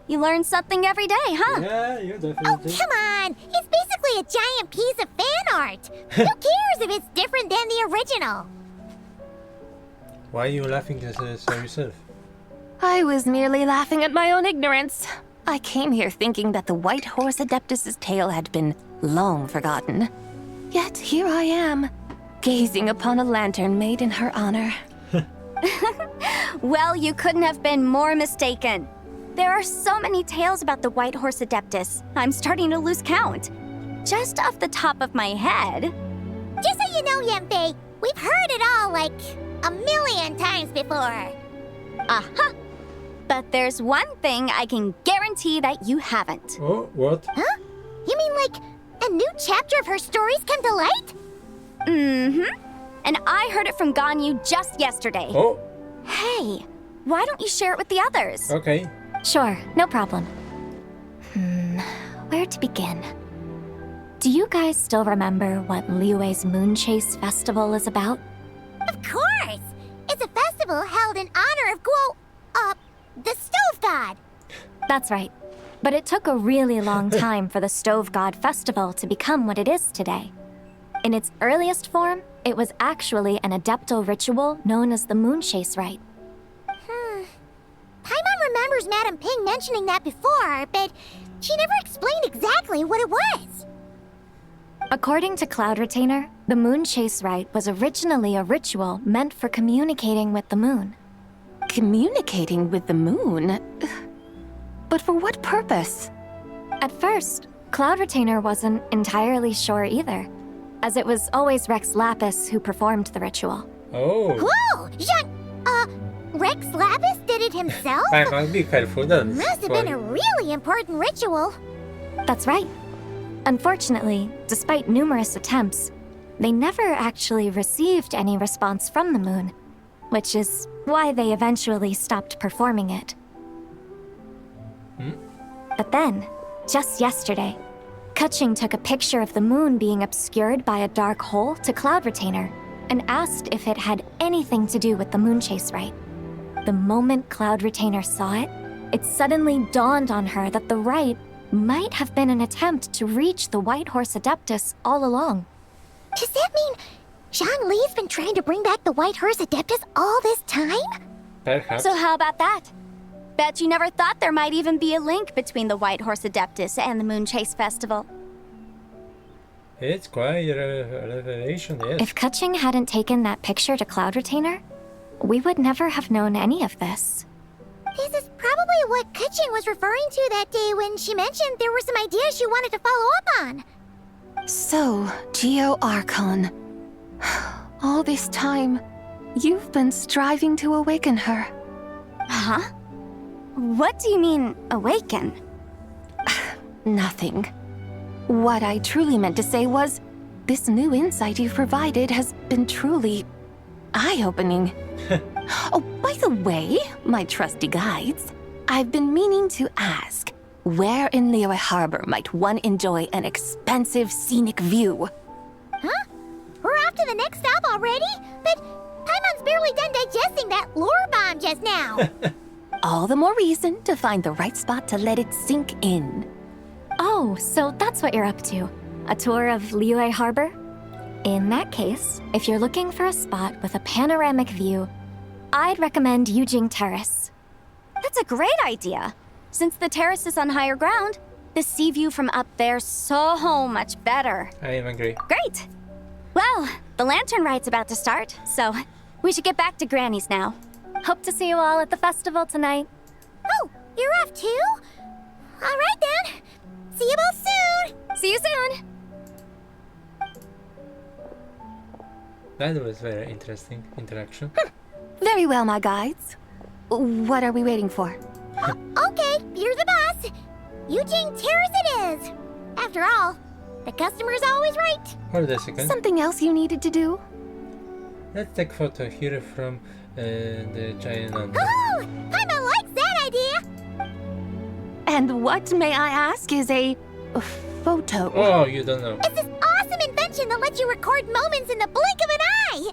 S14: You learn something every day, huh?
S1: Yeah, you definitely.
S2: Oh, come on! It's basically a giant piece of fan art! Who cares if it's different than the original?
S1: Why are you laughing at yourself?
S8: I was merely laughing at my own ignorance. I came here thinking that the White Horse Adeptus's tale had been long forgotten. Yet here I am, gazing upon a lantern made in her honor.
S14: Well, you couldn't have been more mistaken. There are so many tales about the White Horse Adeptus, I'm starting to lose count. Just off the top of my head...
S2: Just so you know, Yanfei, we've heard it all like a million times before.
S14: Aha! But there's one thing I can guarantee that you haven't.
S1: Oh, what?
S2: Huh? You mean like a new chapter of her stories come to light?
S14: Mm-hmm. And I heard it from Ganyu just yesterday.
S1: Oh.
S14: Hey, why don't you share it with the others?
S1: Okay.
S13: Sure, no problem. Where to begin? Do you guys still remember what Liyue's Moon Chase Festival is about?
S2: Of course! It's a festival held in honor of the Stove God.
S13: That's right. But it took a really long time for the Stove God Festival to become what it is today. In its earliest form, it was actually an adeptal ritual known as the Moon Chase Rite.
S2: Paimon remembers Madame Ping mentioning that before, but she never explained exactly what it was.
S13: According to Cloud Retainer, the Moon Chase Rite was originally a ritual meant for communicating with the moon.
S8: Communicating with the moon? But for what purpose?
S13: At first, Cloud Retainer wasn't entirely sure either, as it was always Rex Lapis who performed the ritual.
S1: Oh.
S2: Whoa! Rex Lapis did it himself?
S1: Paimon, be careful, then.
S2: Must have been a really important ritual.
S13: That's right. Unfortunately, despite numerous attempts, they never actually received any response from the moon, which is why they eventually stopped performing it. But then, just yesterday, Kutching took a picture of the moon being obscured by a dark hole to Cloud Retainer and asked if it had anything to do with the Moon Chase Rite. The moment Cloud Retainer saw it, it suddenly dawned on her that the rite might have been an attempt to reach the White Horse Adeptus all along.
S2: Does that mean Zhongli's been trying to bring back the White Horse Adeptus all this time?
S1: Perhaps.
S14: So how about that? Bet you never thought there might even be a link between the White Horse Adeptus and the Moon Chase Festival.
S1: It's quite a revelation, yes.
S13: If Kutching hadn't taken that picture to Cloud Retainer, we would never have known any of this.
S2: This is probably what Kutching was referring to that day when she mentioned there were some ideas she wanted to follow up on.
S8: So, Geo Archon. All this time, you've been striving to awaken her.
S14: Huh? What do you mean, awaken?
S8: Nothing. What I truly meant to say was, this new insight you've provided has been truly eye-opening. Oh, by the way, my trusty guides, I've been meaning to ask, where in Liyue Harbor might one enjoy an expansive scenic view?
S2: Huh? We're off to the next stop already? But Paimon's barely done digesting that lore bomb just now.
S8: All the more reason to find the right spot to let it sink in.
S13: Oh, so that's what you're up to. A tour of Liyue Harbor? In that case, if you're looking for a spot with a panoramic view, I'd recommend Yujing Terrace.
S14: That's a great idea. Since the terrace is on higher ground, the sea view from up there's so much better.
S1: I am agree.
S14: Great. Well, the Lantern Rite's about to start, so we should get back to Granny's now.
S13: Hope to see you all at the festival tonight.
S2: Oh, you're off too? All right then. See you both soon.
S14: See you soon.
S1: That was very interesting interaction.
S8: Very well, my guides. What are we waiting for?
S2: Okay, you're the boss. Yujing Terrace it is. After all, the customer's always right.
S1: Hold a second.
S8: Something else you needed to do?
S1: Let's take photo here from the giant ant.
S2: Oh, Paimon likes that idea.
S8: And what, may I ask, is a photo?
S1: Oh, you don't know.
S2: It's this awesome invention that lets you record moments in the blink of an eye.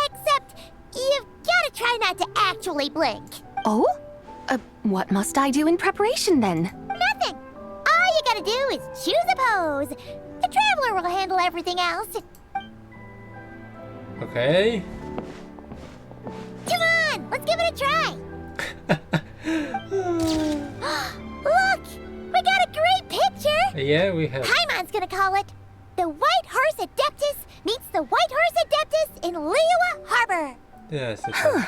S2: Except, you've gotta try not to actually blink.
S8: Oh? What must I do in preparation then?
S2: Nothing. All you gotta do is choose a pose. The Traveler will handle everything else.
S1: Okay.
S2: Come on, let's give it a try. Look, we got a great picture.
S1: Yeah, we have.
S2: Paimon's gonna call it The White Horse Adeptus Meets the White Horse Adeptus in Liyue Harbor.
S1: Yes, it
S8: Huh.
S1: is.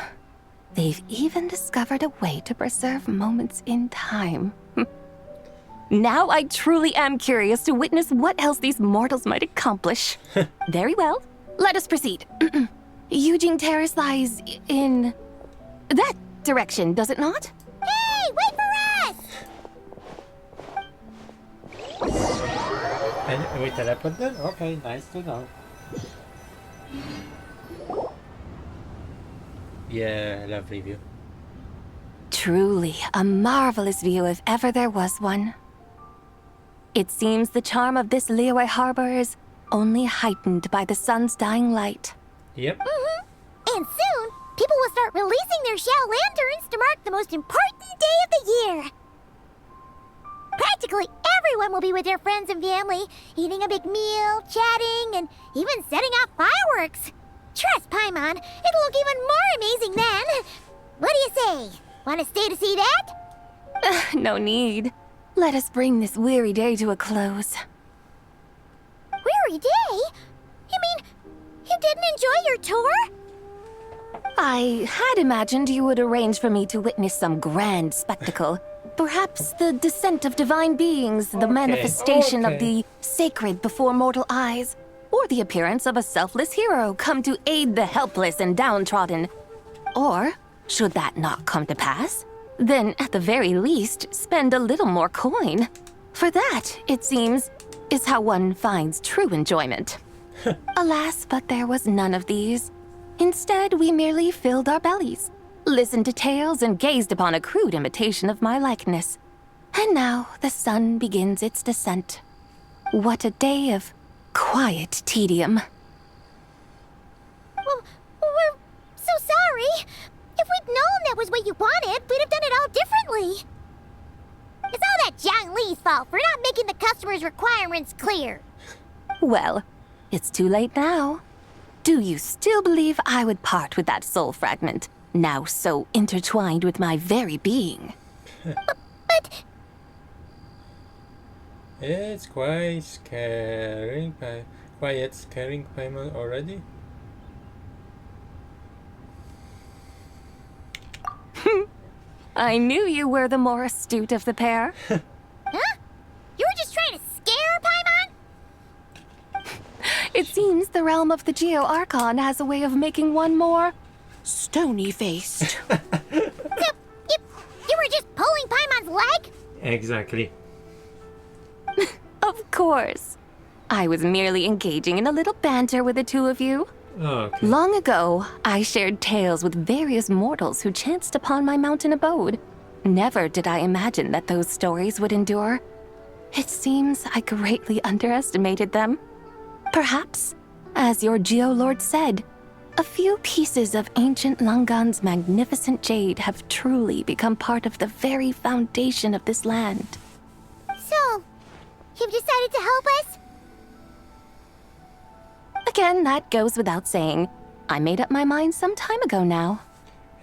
S8: They've even discovered a way to preserve moments in time. Now I truly am curious to witness what else these mortals might accomplish. Very well, let us proceed. Yujing Terrace lies in that direction, does it not?
S2: Hey, wait for us!
S1: And we teleport there? Okay, nice to know. Yeah, lovely view.
S8: Truly a marvelous view if ever there was one. It seems the charm of this Liyue harbor is only heightened by the sun's dying light.
S1: Yep.
S2: And soon, people will start releasing their Xiao lanterns to mark the most important day of the year. Practically everyone will be with their friends and family, eating a big meal, chatting, and even setting off fireworks. Trust Paimon, it'll look even more amazing then. What do you say? Want to stay to see that?
S8: No need. Let us bring this weary day to a close.
S2: Weary day? You mean you didn't enjoy your tour?
S8: I had imagined you would arrange for me to witness some grand spectacle. Perhaps the descent of divine beings, the manifestation of the sacred before mortal eyes, or the appearance of a selfless hero come to aid the helpless and downtrodden. Or, should that not come to pass, then at the very least, spend a little more coin. For that, it seems, is how one finds true enjoyment. Alas, but there was none of these. Instead, we merely filled our bellies, listened to tales, and gazed upon a crude imitation of my likeness. And now the sun begins its descent. What a day of quiet tedium.
S2: Well, we're so sorry. If we'd known that was what you wanted, we'd have done it all differently. It's all that Zhang Li's fault for not making the customer's requirements clear.
S8: Well, it's too late now. Do you still believe I would part with that soul fragment, now so intertwined with my very being?
S2: But...
S1: It's quite scaring, Paimon already.
S8: I knew you were the more astute of the pair.
S2: Huh? You were just trying to scare Paimon?
S8: It seems the realm of the Geo-Archon has a way of making one more stony-faced.
S2: You were just pulling Paimon's leg?
S1: Exactly.
S8: Of course. I was merely engaging in a little banter with the two of you.
S1: Okay.
S8: Long ago, I shared tales with various mortals who chanced upon my mountain abode. Never did I imagine that those stories would endure. It seems I greatly underestimated them. Perhaps, as your Geolord said, a few pieces of ancient Langan's magnificent jade have truly become part of the very foundation of this land.
S2: So, you've decided to help us?
S8: Again, that goes without saying. I made up my mind some time ago now.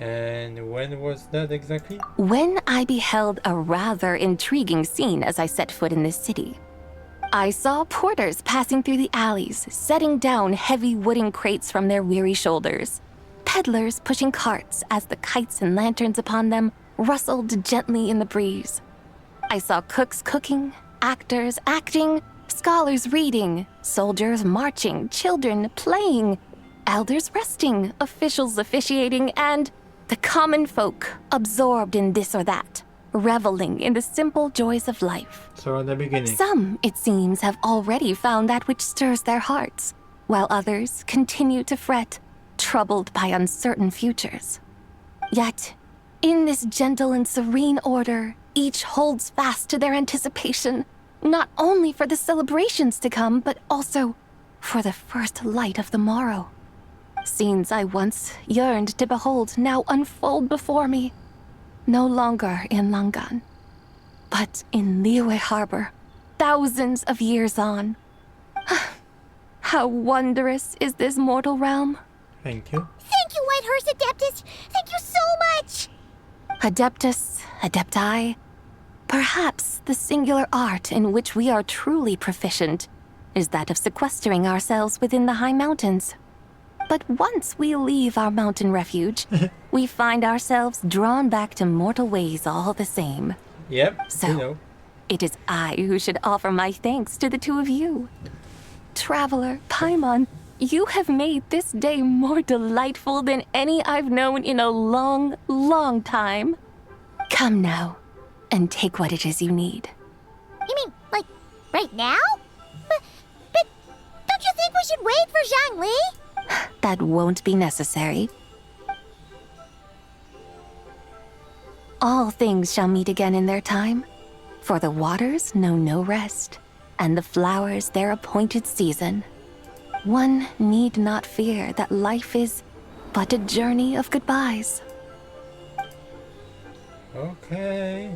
S1: And when was that exactly?
S8: When I beheld a rather intriguing scene as I set foot in this city. I saw porters passing through the alleys, setting down heavy wooden crates from their weary shoulders. Peddlers pushing carts as the kites and lanterns upon them rustled gently in the breeze. I saw cooks cooking, actors acting, scholars reading, soldiers marching, children playing, elders resting, officials officiating, and the common folk absorbed in this or that, reveling in the simple joys of life.
S1: So in the beginning.
S8: Some, it seems, have already found that which stirs their hearts, while others continue to fret, troubled by uncertain futures. Yet, in this gentle and serene order, each holds fast to their anticipation, not only for the celebrations to come, but also for the first light of the morrow. Scenes I once yearned to behold now unfold before me, no longer in Langan, but in Liyue Harbor, thousands of years on. How wondrous is this mortal realm?
S1: Thank you.
S2: Thank you, Whitehurst Adeptus! Thank you so much!
S8: Adeptus, Adepti. Perhaps the singular art in which we are truly proficient is that of sequestering ourselves within the high mountains. But once we leave our mountain refuge, we find ourselves drawn back to mortal ways all the same.
S1: Yep,
S8: so
S1: you know.
S8: It is I who should offer my thanks to the two of you. Traveler, Paimon, you have made this day more delightful than any I've known in a long, long time. Come now, and take what it is you need.
S2: You mean, like, right now? But don't you think we should wait for Zhang Li?
S8: That won't be necessary. All things shall meet again in their time, for the waters know no rest. and the flowers their appointed season. One need not fear that life is but a journey of goodbyes.
S1: Okay.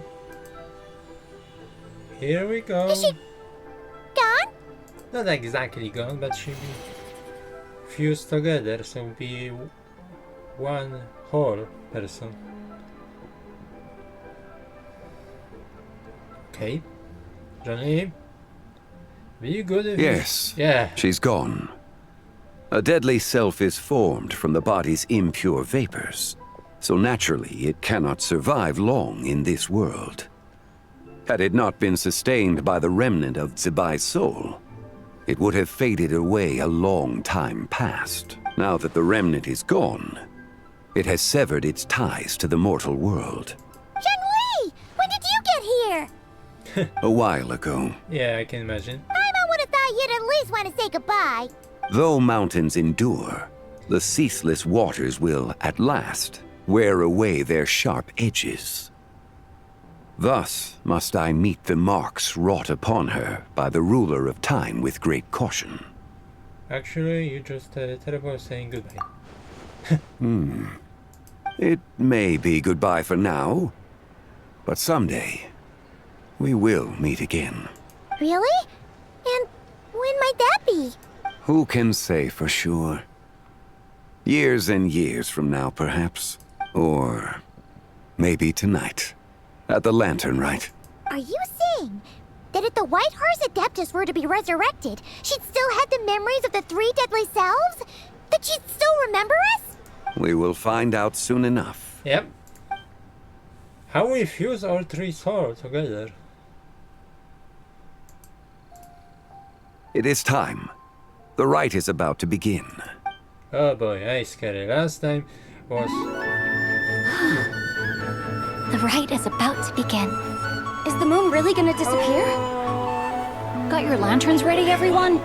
S1: Here we go.
S2: Is she gone?
S1: Not exactly gone, but she be fused together, so be one whole person. Okay. Johnny? Be good if
S6: Yes.
S1: Yeah.
S6: She's gone. A deadly self is formed from the body's impure vapors, so naturally it cannot survive long in this world. Had it not been sustained by the remnant of Zibai's soul, it would have faded away a long time past. Now that the remnant is gone, it has severed its ties to the mortal world.
S2: Zhengli! When did you get here?
S6: A while ago,
S1: Yeah, I can imagine.
S2: I would have thought you'd at least want to say goodbye.
S6: though mountains endure, the ceaseless waters will, at last, wear away their sharp edges. Thus must I meet the marks wrought upon her by the ruler of time with great caution.
S1: Actually, you just terrible saying goodbye.
S6: It may be goodbye for now, but someday we will meet again.
S2: Really? And when might that be?
S6: Who can say for sure? Years and years from now, perhaps. Or maybe tonight, at the Lantern Rite.
S2: Are you saying that if the White Horse Adeptus were to be resurrected, she'd still have the memories of the three deadly selves? That she'd still remember us?
S6: We will find out soon enough.
S1: Yep. How we fuse all three souls together?
S6: It is time. The rite is about to begin.
S1: Oh boy, I scary. Last time was...
S13: The rite is about to begin.
S14: Is the moon really gonna disappear?
S15: Got your lanterns ready, everyone?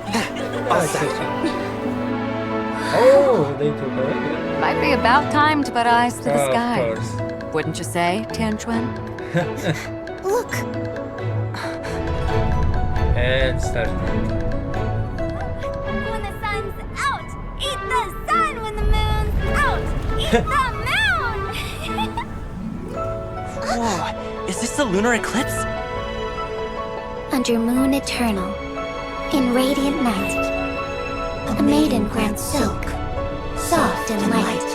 S1: Oh, they took her.
S15: Might be about time to put eyes to the
S1: Of
S15: sky.
S1: course.
S15: Wouldn't you say, Tianchuan?
S2: Look,
S1: And started.
S14: When the sun's out, eat the sun. When the moon's out, eat the moon.
S16: Whoa, is this the lunar eclipse?
S13: Under moon eternal, in radiant night, a maiden grants silk, soft and light.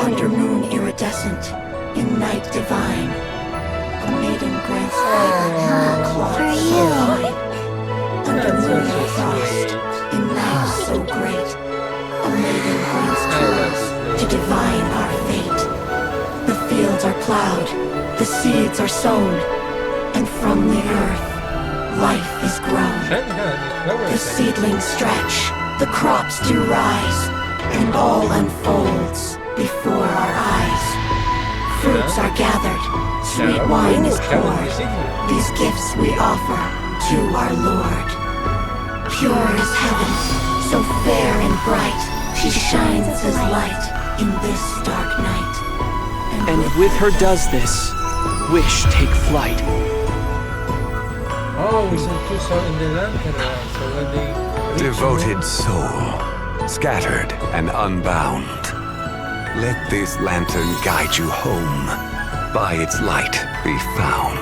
S17: Under moon iridescent, in night divine, a maiden grants cloth
S13: For
S17: so
S13: you.
S17: fine. Under moon of frost, in night so great, a maiden grants tools to divine our fate. The fields are plowed, the seeds are sown, and from the earth, life is grown. The seedlings stretch, the crops do rise, and all unfolds before our eyes. Fruits are gathered, sweet wine is poured. These gifts we offer to our Lord. Pure as heaven, so fair and bright, she shines as light in this dark night.
S16: And with her does this, wish take flight.
S1: Oh, we saw two souls in the lantern round, so when they...
S6: Devoted soul, scattered and unbound. Let this lantern guide you home. By its light be found.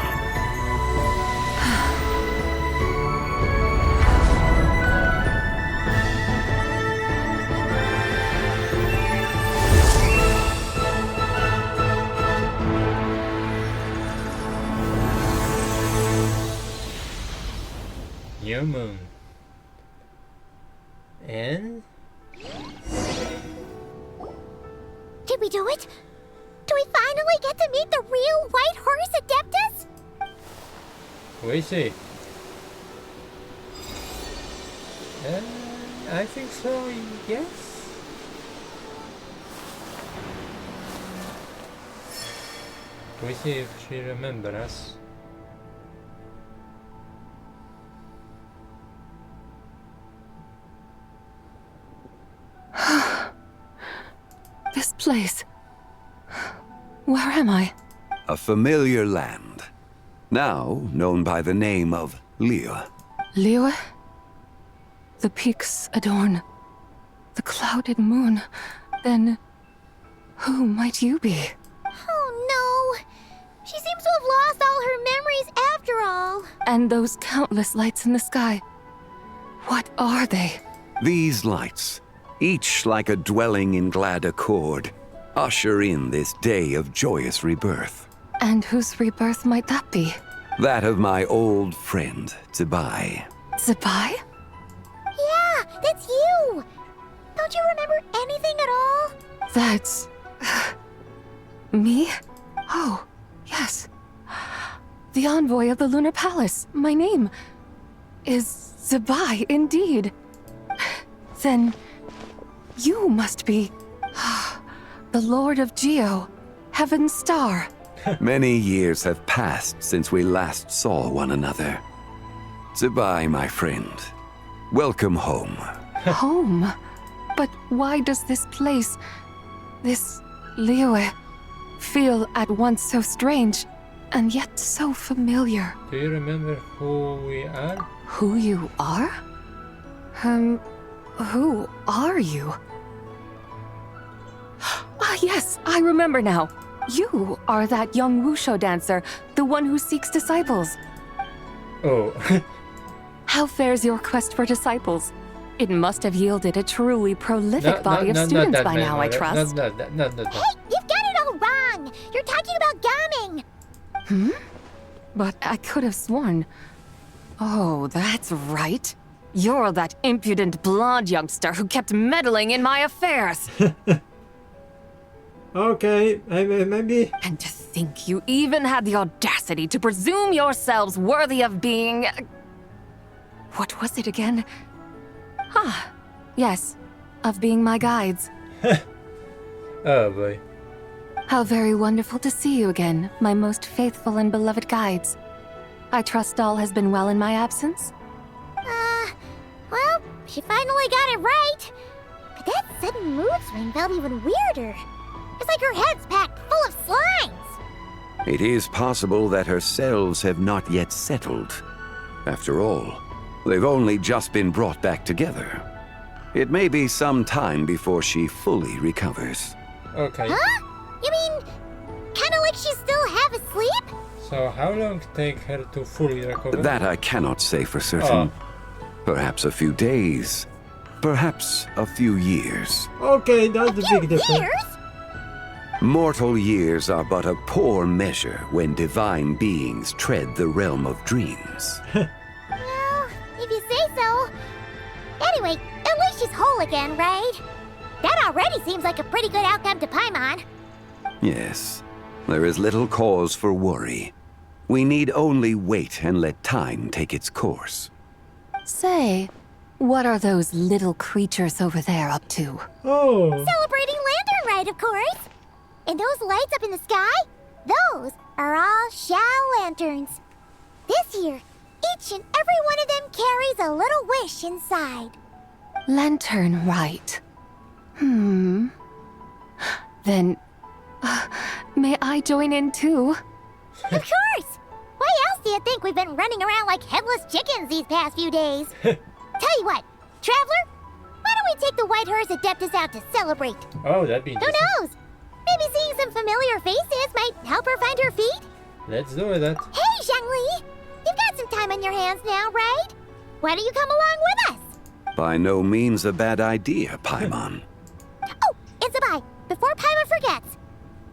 S1: New moon. And...
S2: did we do it? Do we finally get to meet the real White Horse Adeptus?
S1: we see. I think so, yes. We see if she remembers us.
S8: This place. Where am I?
S6: A familiar land, now known by the name of Liyue.
S8: Liyue? The peaks adorn the clouded moon. Then, who might you be?
S2: Oh no! She seems to have lost all her memories after all.
S8: And those countless lights in the sky. What are they?
S6: These lights, each like a dwelling in glad accord, usher in this day of joyous rebirth.
S8: And whose rebirth might that be?
S6: That of my old friend, Zibai.
S8: Zibai?
S2: Yeah, that's you! Don't you remember anything at all?
S8: That's... me? Oh, yes. The envoy of the Lunar Palace. My name is Zibai, indeed. Then you must be the Lord of Geo, Heaven's Star.
S6: Many years have passed since we last saw one another. Zibai, my friend. Welcome home.
S8: Home? But why does this place, this Liyue, feel at once so strange and yet so familiar?
S1: Do you remember who we are?
S8: Who you are? Who are you? Ah, yes, I remember now. You are that young wushu dancer, the one who seeks disciples.
S1: Oh.
S8: How fares your quest for disciples? It must have yielded a truly prolific body of students by now, I trust.
S2: Hey, you've got it all wrong! You're talking about gaming!
S8: Hmm? But I could have sworn... Oh, that's right. You're that impudent blonde youngster who kept meddling in my affairs.
S1: Okay, maybe...
S8: And to think you even had the audacity to presume yourselves worthy of being... What was it again? Ah, yes, of being my guides.
S1: Oh boy.
S8: How very wonderful to see you again, my most faithful and beloved guides. I trust all has been well in my absence?
S2: Well, she finally got it right. But that sudden mood swing felt even weirder. It's like her head's packed full of slimes.
S6: It is possible that her cells have not yet settled. After all, they've only just been brought back together. It may be some time before she fully recovers.
S1: Okay.
S2: Huh? You mean, kinda like she's still half asleep?
S1: So how long take her to fully recover?
S6: That I cannot say for certain. Perhaps a few days. Perhaps a few years.
S1: Okay, that's the big difference.
S2: Years?
S6: Mortal years are but a poor measure when divine beings tread the realm of dreams.
S2: Well, if you say so. Anyway, at least she's whole again, right? That already seems like a pretty good outcome to Paimon.
S6: Yes, there is little cause for worry. We need only wait and let time take its course.
S8: Say, what are those little creatures over there up to?
S1: Oh.
S2: Celebrating Lanter Rite, of course. And those lights up in the sky? Those are all Shao lanterns. This year, each and every one of them carries a little wish inside.
S8: Lantern Rite. Then, may I join in too?
S2: Of course! Why else do you think we've been running around like headless chickens these past few days? Tell you what, Traveler, why don't we take the White Hearse Adeptus out to celebrate?
S1: Oh, that'd be
S2: Who
S1: interesting.
S2: knows? Maybe seeing some familiar faces might help her find her feet?
S1: Let's do that.
S2: Hey, Zhangli! You've got some time on your hands now, right? Why don't you come along with us?
S6: By no means a bad idea, Paimon.
S2: Oh, and Zibai, before Paimon forgets,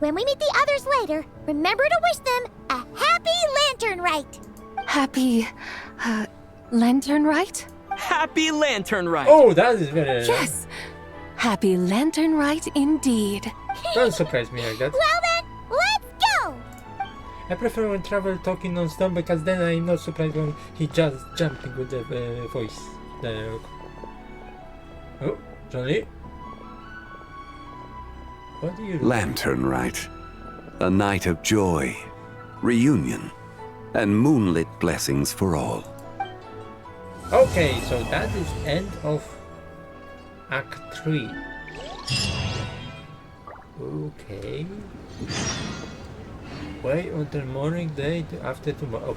S2: when we meet the others later, remember to wish them a happy Lantern Rite.
S8: Happy, Lantern Rite?
S16: Happy Lantern Rite!
S1: Oh, that is very...
S8: Yes! Happy Lantern Rite indeed.
S1: Don't surprise me like that.
S2: Well then, let's go!
S1: I prefer when Travel talking non-stop because then I'm not surprised when he just jumping with the voice. Oh, Johnny? What do you do?
S6: Lantern Rite. A night of joy, reunion, and moonlit blessings for all.
S1: Okay, so that is end of Act 3. Okay. Wait until morning day after tomorrow.